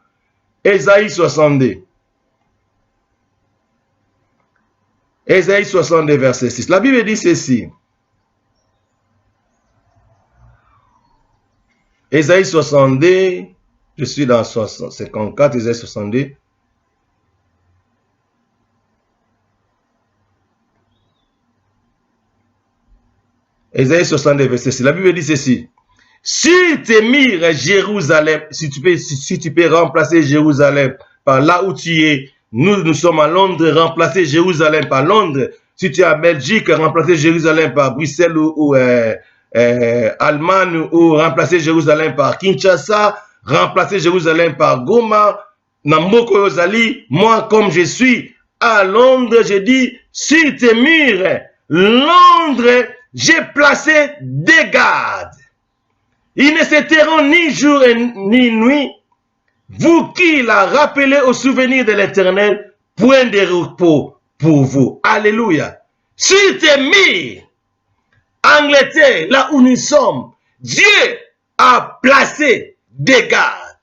Ésaïe 62. Ésaïe 62, verset 6. La Bible dit ceci. Ésaïe 62, je suis dans 54, Ésaïe 62. Ésaïe 62, verset 6. La Bible dit ceci. Si tu mires Jérusalem, si tu peux remplacer Jérusalem par là où tu es, nous sommes à Londres, remplacer Jérusalem par Londres. Si tu es à Belgique, remplacer Jérusalem par Bruxelles ou Allemagne, ou remplacer Jérusalem par Kinshasa, remplacer Jérusalem par Goma, Namoko Yozali, moi comme je suis à Londres, je dis, si tu mires Londres, j'ai placé des gardes. Ils ne se tairont ni jour ni nuit. Vous qui l'a rappelé au souvenir de l'Éternel, point de repos pour vous. Alléluia. Si tu es mis Angleterre, là où nous sommes, Dieu a placé des gardes.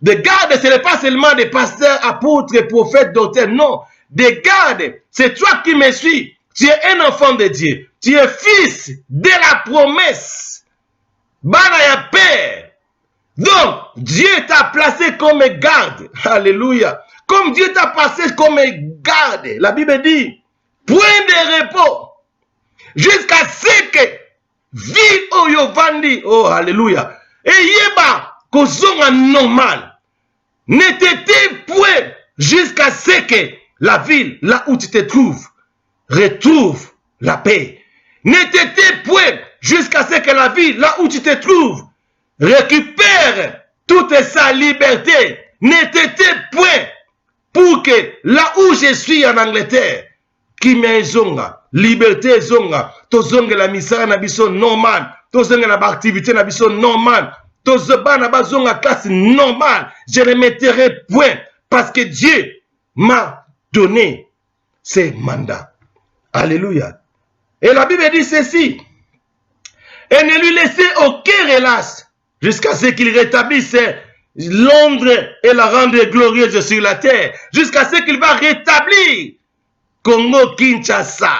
Des gardes, ce n'est pas seulement des pasteurs, apôtres, prophètes, docteurs. Non. Des gardes, c'est toi qui me suis. Tu es un enfant de Dieu. Tu es fils de la promesse. Bana ya père. Donc, Dieu t'a placé comme garde. Alléluia. Comme Dieu t'a placé comme garde. La Bible dit, point de repos, jusqu'à ce que vie oyovandi, oh alléluia, et yeba kozonga normal, ne t'était point jusqu'à ce que la ville, là où tu te trouves, retrouve la paix. Ne t'était point jusqu'à ce que la ville, là où tu te trouves, récupère toute sa liberté. Ne t'était point pour que là où je suis en Angleterre, qui me zonga, liberté zonga, to zonga la misara na biso normal, to zonga la activité na biso normal, to zoba na bazonga classe normal, je ne mettrai point parce que Dieu m'a donné ces mandats. Alléluia. Et la Bible dit ceci. Et ne lui laissez aucun relâche jusqu'à ce qu'il rétablisse Londres et la rendre glorieuse sur la terre. Jusqu'à ce qu'il va rétablir Congo Kinshasa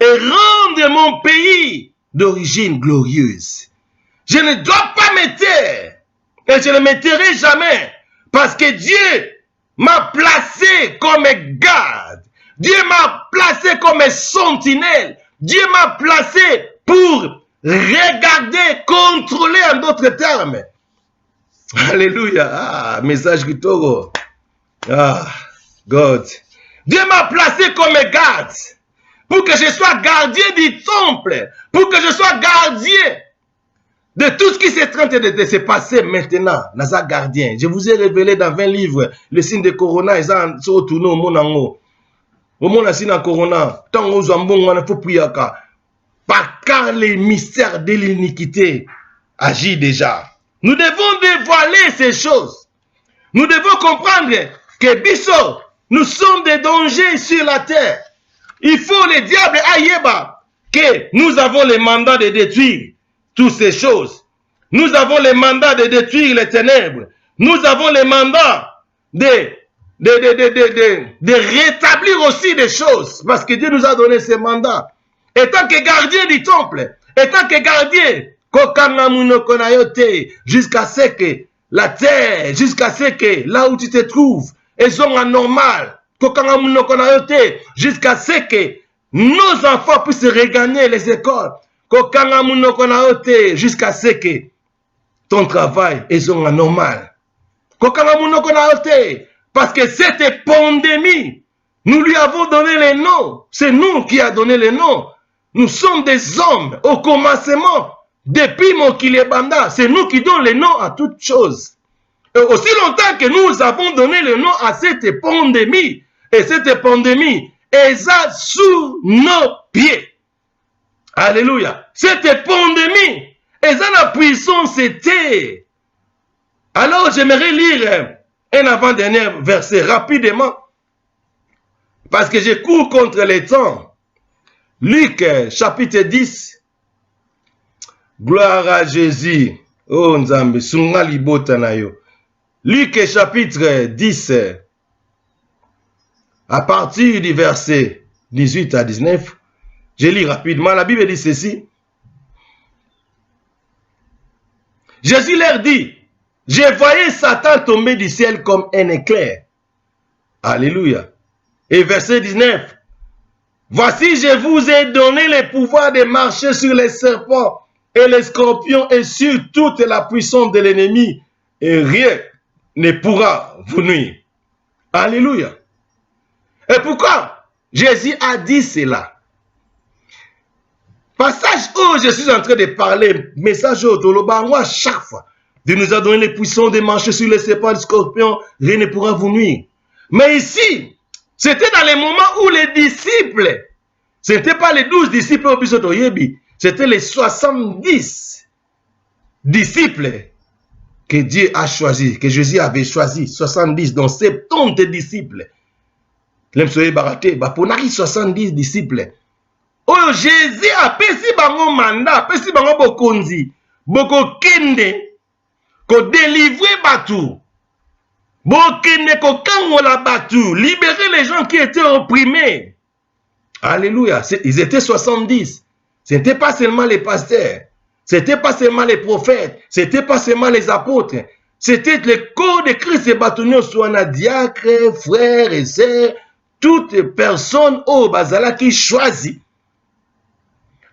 et rendre mon pays d'origine glorieuse. Je ne dois pas me taire et je ne me tairai jamais parce que Dieu m'a placé comme garde. Dieu m'a placé comme sentinelle. Dieu m'a placé pour regarder, contrôler en d'autres termes. Alléluia. Ah, message Kitoro. Ah, God. Dieu m'a placé comme garde pour que je sois gardien du temple, pour que je sois gardien de tout ce qui est en train de se passer maintenant. Naza gardien. Je vous ai révélé dans 20 livres le signe de Corona. Ils ont retourné au monde en haut. Au monde assis dans Corona. Tant que vous avez faut prier. Car les mystères de l'iniquité agissent déjà. Nous devons dévoiler ces choses. Nous devons comprendre que Bisso, nous sommes des dangers sur la terre. Il faut le diable Ayeba que nous avons le mandat de détruire toutes ces choses. Nous avons le mandat de détruire les ténèbres. Nous avons le mandat de rétablir aussi des choses. Parce que Dieu nous a donné ce mandat. Étant que gardien du temple, étant que gardien, jusqu'à ce que la terre, jusqu'à ce que là où tu te trouves, elles sont anormales, jusqu'à ce que nos enfants puissent regagner les écoles, jusqu'à ce que ton travail est anormal. Parce que cette pandémie, nous lui avons donné les noms. C'est nous qui avons donné les noms. Nous sommes des hommes au commencement. Depuis mon Kilebanda, c'est nous qui donnons les noms à toutes choses. Et aussi longtemps que nous avons donné le nom à cette pandémie, et cette pandémie est sous nos pieds. Alléluia. Cette pandémie est dans la puissance était. Alors j'aimerais lire un avant-dernier verset rapidement, parce que je cours contre les temps. Luc chapitre 10. Gloire à Jésus. Oh Nzambe, sunga libota na yo. Luc chapitre 10. À partir du verset 18 à 19. Je lis rapidement. La Bible dit ceci. Jésus leur dit, je voyais Satan tomber du ciel comme un éclair. Alléluia. Et verset 19. Voici, je vous ai donné le pouvoir de marcher sur les serpents et les scorpions et sur toute la puissance de l'ennemi. Et rien ne pourra vous nuire. Alléluia. Et pourquoi Jésus a dit cela? Passage où je suis en train de parler, message au Toloba, moi chaque fois, Dieu nous a donné les puissances de marcher sur les serpents et les scorpions, rien ne pourra vous nuire. Mais ici, c'était dans les moments où les disciples, ce n'était pas les 12 disciples au Bisoto Yebi, c'était les 70 disciples que Dieu a choisi, que Jésus avait choisi, 70, dont 70 disciples. L'emsoye baraté, pour 70 disciples. Oh, Jésus a pesi bango mandat, pesi bango bokonzi, boko kende, ko délivrer batou. Bokende ko kangola batou, libérer les gens qui étaient opprimés. Alléluia. Ils étaient 70. Ce n'était pas seulement les pasteurs. Ce n'était pas seulement les prophètes. Ce n'était pas seulement les apôtres. C'était le corps de Christ et bâtonniers, soit diacre, frères et sœurs, toute personne au bazala qui choisit.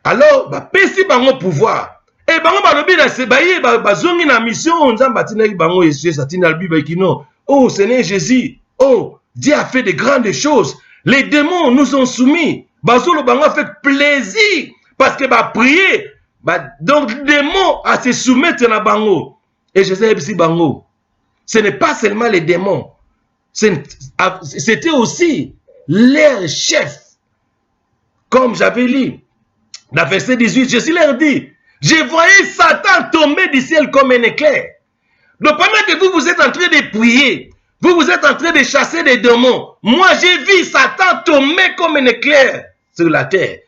Alors, pesi bango pouvoir. Et bango balobi na sebaye bazongi na mission nzamba tina bango Jésus satina Bible qui non. Oh Seigneur Jésus, oh Dieu a fait de grandes choses. Les démons nous ont soumis. Bazolo bango a fait plaisir parce que prier. Donc les démons à se soumettre na bango. Et Jésus a dit bango. Ce n'est pas seulement les démons. C'était aussi leur chef. Comme j'avais lu dans verset 18, Jésus leur dit, je voyais Satan tomber du ciel comme un éclair. Donc pendant que vous êtes en train de prier, vous êtes en train de chasser des démons, moi j'ai vu Satan tomber comme un éclair sur la terre.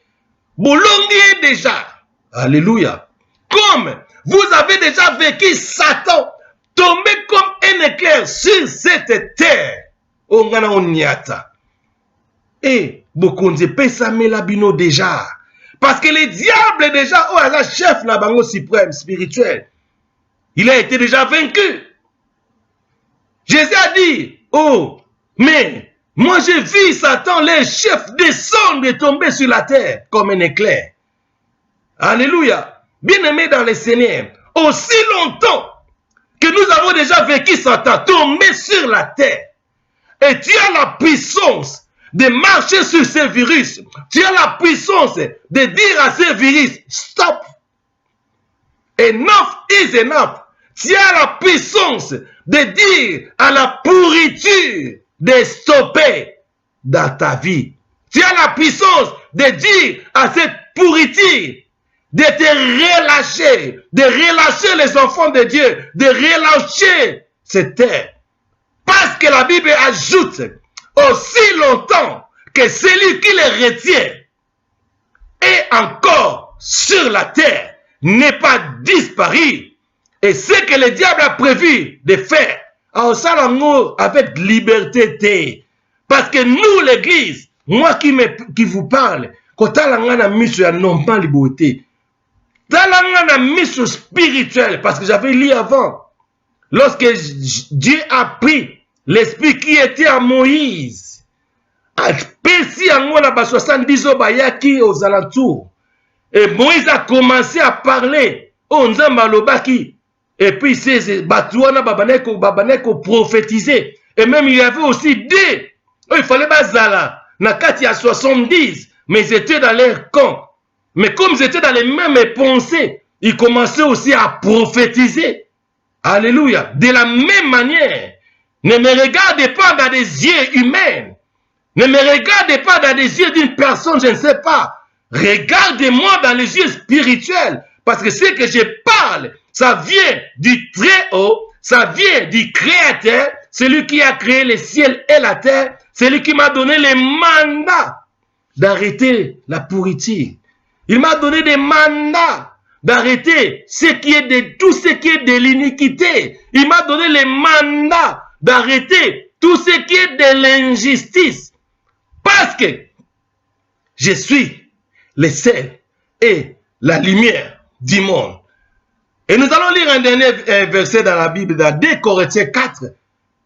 Boulongier déjà, alléluia, comme vous avez déjà vécu Satan tomber comme un éclair sur cette terre. Ongana onyata. Et beaucoup de pesamela bino déjà. Parce que le diable déjà, oh, est chef na bango suprême, spirituel. Il a été déjà vaincu. Jésus a dit, oh, mais moi j'ai vu Satan, les chefs descendre et tomber sur la terre comme un éclair. Alléluia. Bien-aimé dans le Seigneur, aussi longtemps que nous avons déjà vécu Satan tomber sur la terre, et tu as la puissance de marcher sur ces virus. Tu as la puissance de dire à ces virus, stop. Enough is enough. Tu as la puissance de dire à la pourriture de stopper dans ta vie. Tu as la puissance de dire à cette pourriture de te relâcher, de relâcher les enfants de Dieu, de relâcher cette terre. Parce que la Bible ajoute, aussi longtemps que celui qui les retient est encore sur la terre, n'est pas disparu. Et ce que le diable a prévu de faire, avec liberté. Parce que nous, l'église, moi qui vous parle, quand tu as mission non pas liberté, tu as mission spirituelle, parce que j'avais lu avant, lorsque Dieu a pris l'esprit qui était à Moïse, a perçu en moi la 70 ans aux alentours. Et Moïse a commencé à parler. Et puis c'est Batouana Babaneko prophétiser. Et même il y avait aussi des. Il fallait bazala. Nakati à 70. Mais ils étaient dans leur camp. Mais comme ils étaient dans les mêmes pensées, ils commençaient aussi à prophétiser. Alléluia. De la même manière. Ne me regardez pas dans des yeux humains. Ne me regardez pas dans les yeux d'une personne, je ne sais pas. Regardez-moi dans les yeux spirituels. Parce que ce que je parle, ça vient du très haut, ça vient du Créateur, celui qui a créé le ciel et la terre, celui qui m'a donné le mandat d'arrêter la pourriture. Il m'a donné des mandats d'arrêter tout ce qui est de l'iniquité. Il m'a donné le mandat d'arrêter tout ce qui est de l'injustice. Parce que je suis le sel et la lumière du monde. Et nous allons lire un dernier verset dans la Bible, dans 2 Corinthiens 4.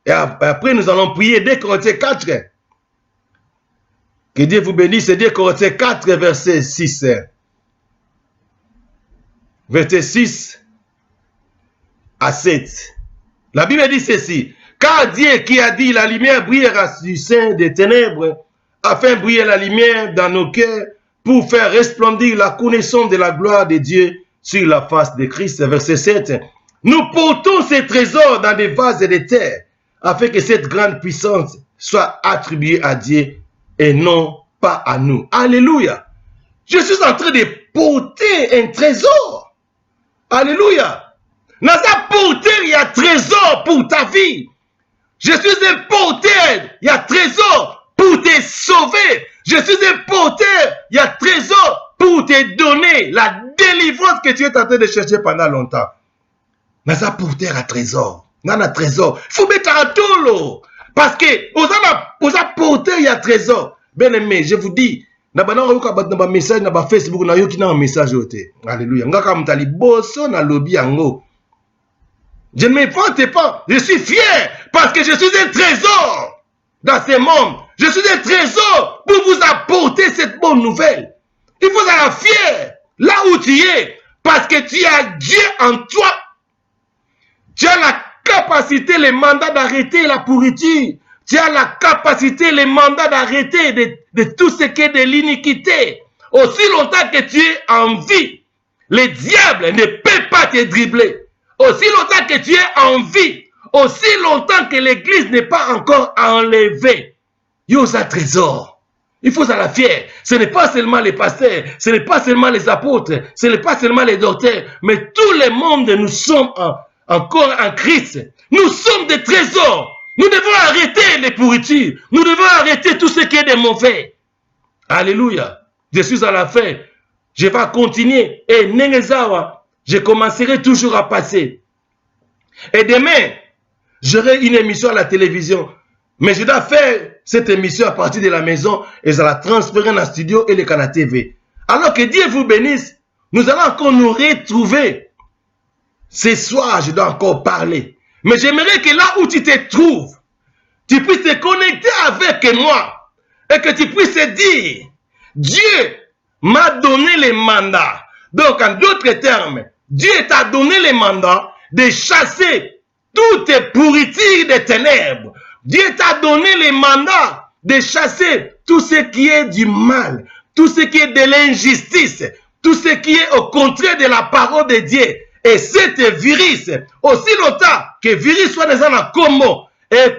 Et après, nous allons prier 2 Corinthiens 4. Que Dieu vous bénisse. 2 Corinthiens 4, verset 6. Verset 6 à 7. La Bible dit ceci. Car Dieu qui a dit la lumière brillera du sein des ténèbres, afin de briller la lumière dans nos cœurs, pour faire resplendir la connaissance de la gloire de Dieu sur la face de Christ. Verset 7. Nous portons ces trésors dans des vases de terre, afin que cette grande puissance soit attribuée à Dieu et non pas à nous. Alléluia. Je suis en train de porter un trésor. Alléluia. Dans sa porteur, il y a trésor pour ta vie. Je suis un porteur, il y a trésor pour te sauver. Je suis un porteur, il y a trésor pour te donner la délivrance que tu es en train de chercher pendant longtemps. Dans sa porteur, à trésor. Dans un trésor. Il faut mettre à tout. Parce que, aux porteur, il y a trésor. Bien aimé, je vous dis, na message na Facebook na yoki na message ote. Alléluia. Ngaka mtali boso na lobby yango. Je ne m'invente pas. Je suis fier parce que je suis un trésor dans ce monde. Je suis un trésor pour vous apporter cette bonne nouvelle. Il faut être fier là où tu es parce que tu as Dieu en toi. Tu as la capacité, les mandats d'arrêter la pourriture. Tu as la capacité, les mandats d'arrêter de tout ce qui est de l'iniquité. Aussi longtemps que tu es en vie, le diable ne peut pas te dribbler. Aussi longtemps que tu es en vie, aussi longtemps que l'église n'est pas encore enlevée. Yosa trésor. Il faut être fier. Ce n'est pas seulement les pasteurs, ce n'est pas seulement les apôtres, ce n'est pas seulement les docteurs, mais tout le monde, nous sommes encore en Christ. Nous sommes des trésors. Nous devons arrêter les pourritures. Nous devons arrêter tout ce qui est de mauvais. Alléluia. Je suis à la fin. Je vais continuer. Et Nengezawa, je commencerai toujours à passer. Et demain, j'aurai une émission à la télévision. Mais je dois faire cette émission à partir de la maison et je la transférer dans le studio et le Canal TV. Alors que Dieu vous bénisse, nous allons encore nous retrouver. Ce soir, je dois encore parler. Mais j'aimerais que là où tu te trouves, tu puisses te connecter avec moi et que tu puisses dire, Dieu m'a donné les mandats. Donc, en d'autres termes, Dieu t'a donné les mandats de chasser toute pourriture des ténèbres. Dieu t'a donné les mandats de chasser tout ce qui est du mal, tout ce qui est de l'injustice, tout ce qui est au contraire de la parole de Dieu. Et cet virus, aussi longtemps que virus soit dans un combo, est-ce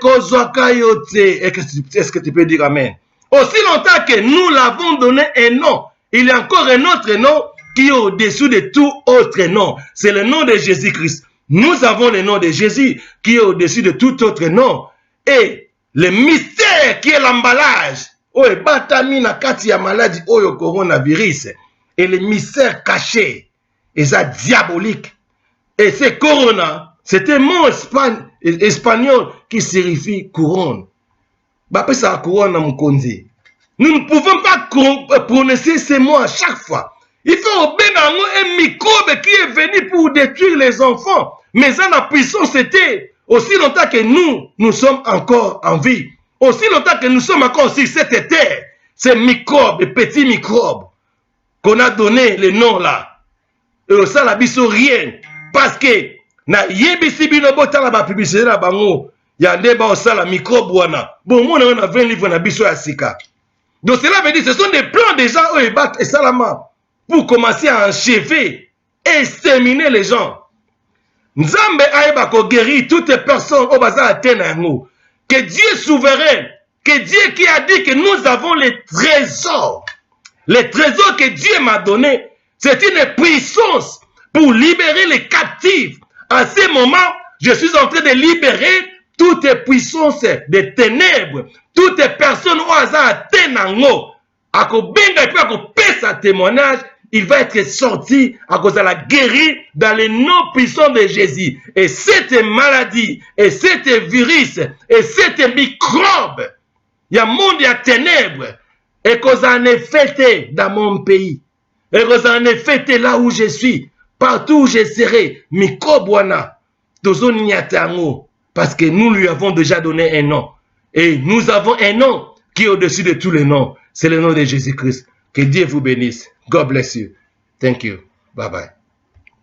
que tu peux dire amen? Aussi longtemps que nous l'avons donné un nom, il y a encore un autre nom qui est au-dessus de tout autre nom. C'est le nom de Jésus-Christ. Nous avons le nom de Jésus qui est au-dessus de tout autre nom. Et le mystère qui est l'emballage, oye batami na kati ya maladie oyo coronavirus, et le mystère caché, et ça diabolique. Et c'est corona, c'est un mot espagnol qui signifie couronne. Bapé ça couronne mukonzi. Nous ne pouvons pas prononcer ces mots à chaque fois. Il faut obéir à un microbe qui est venu pour détruire les enfants. Mais ça, la puissance, c'était aussi longtemps que nous sommes encore en vie. Aussi longtemps que nous sommes encore sur cette terre. Ces microbes, les petits microbes, qu'on a donné le nom là. Et ça, la biso rien. Parce que, na yebisi binobo tala ba publicité la bango, ya ndeba osala microbe wana. Bon, moi, on a 20 livres na biso ya sika. Donc cela veut dire que ce sont des plans déjà et salama pour commencer à enchever et exterminer les gens. Nzambe aeba ko guérir toutes les personnes au bazar atenango. Que Dieu souverain, que Dieu qui a dit que nous avons les trésors. Les trésors que Dieu m'a donnés, c'est une puissance pour libérer les captifs. En ce moment, je suis en train de libérer toutes les puissances des ténèbres, toutes les personnes au hasard tenango. À cause de sa témoignage, il va être sorti à cause de la guérir dans les noms puissants de Jésus. Et cette maladie, et cette virus, et cette microbe, il y a un monde, il y a ténèbres, et qu'on en est fêté dans mon pays, et qu'on en est fêté là où je suis, partout où je serai, microbe wana, parce que nous lui avons déjà donné un nom. Et nous avons un nom qui est au-dessus de tous les noms. C'est le nom de Jésus-Christ. Que Dieu vous bénisse. God bless you. Thank you. Bye bye.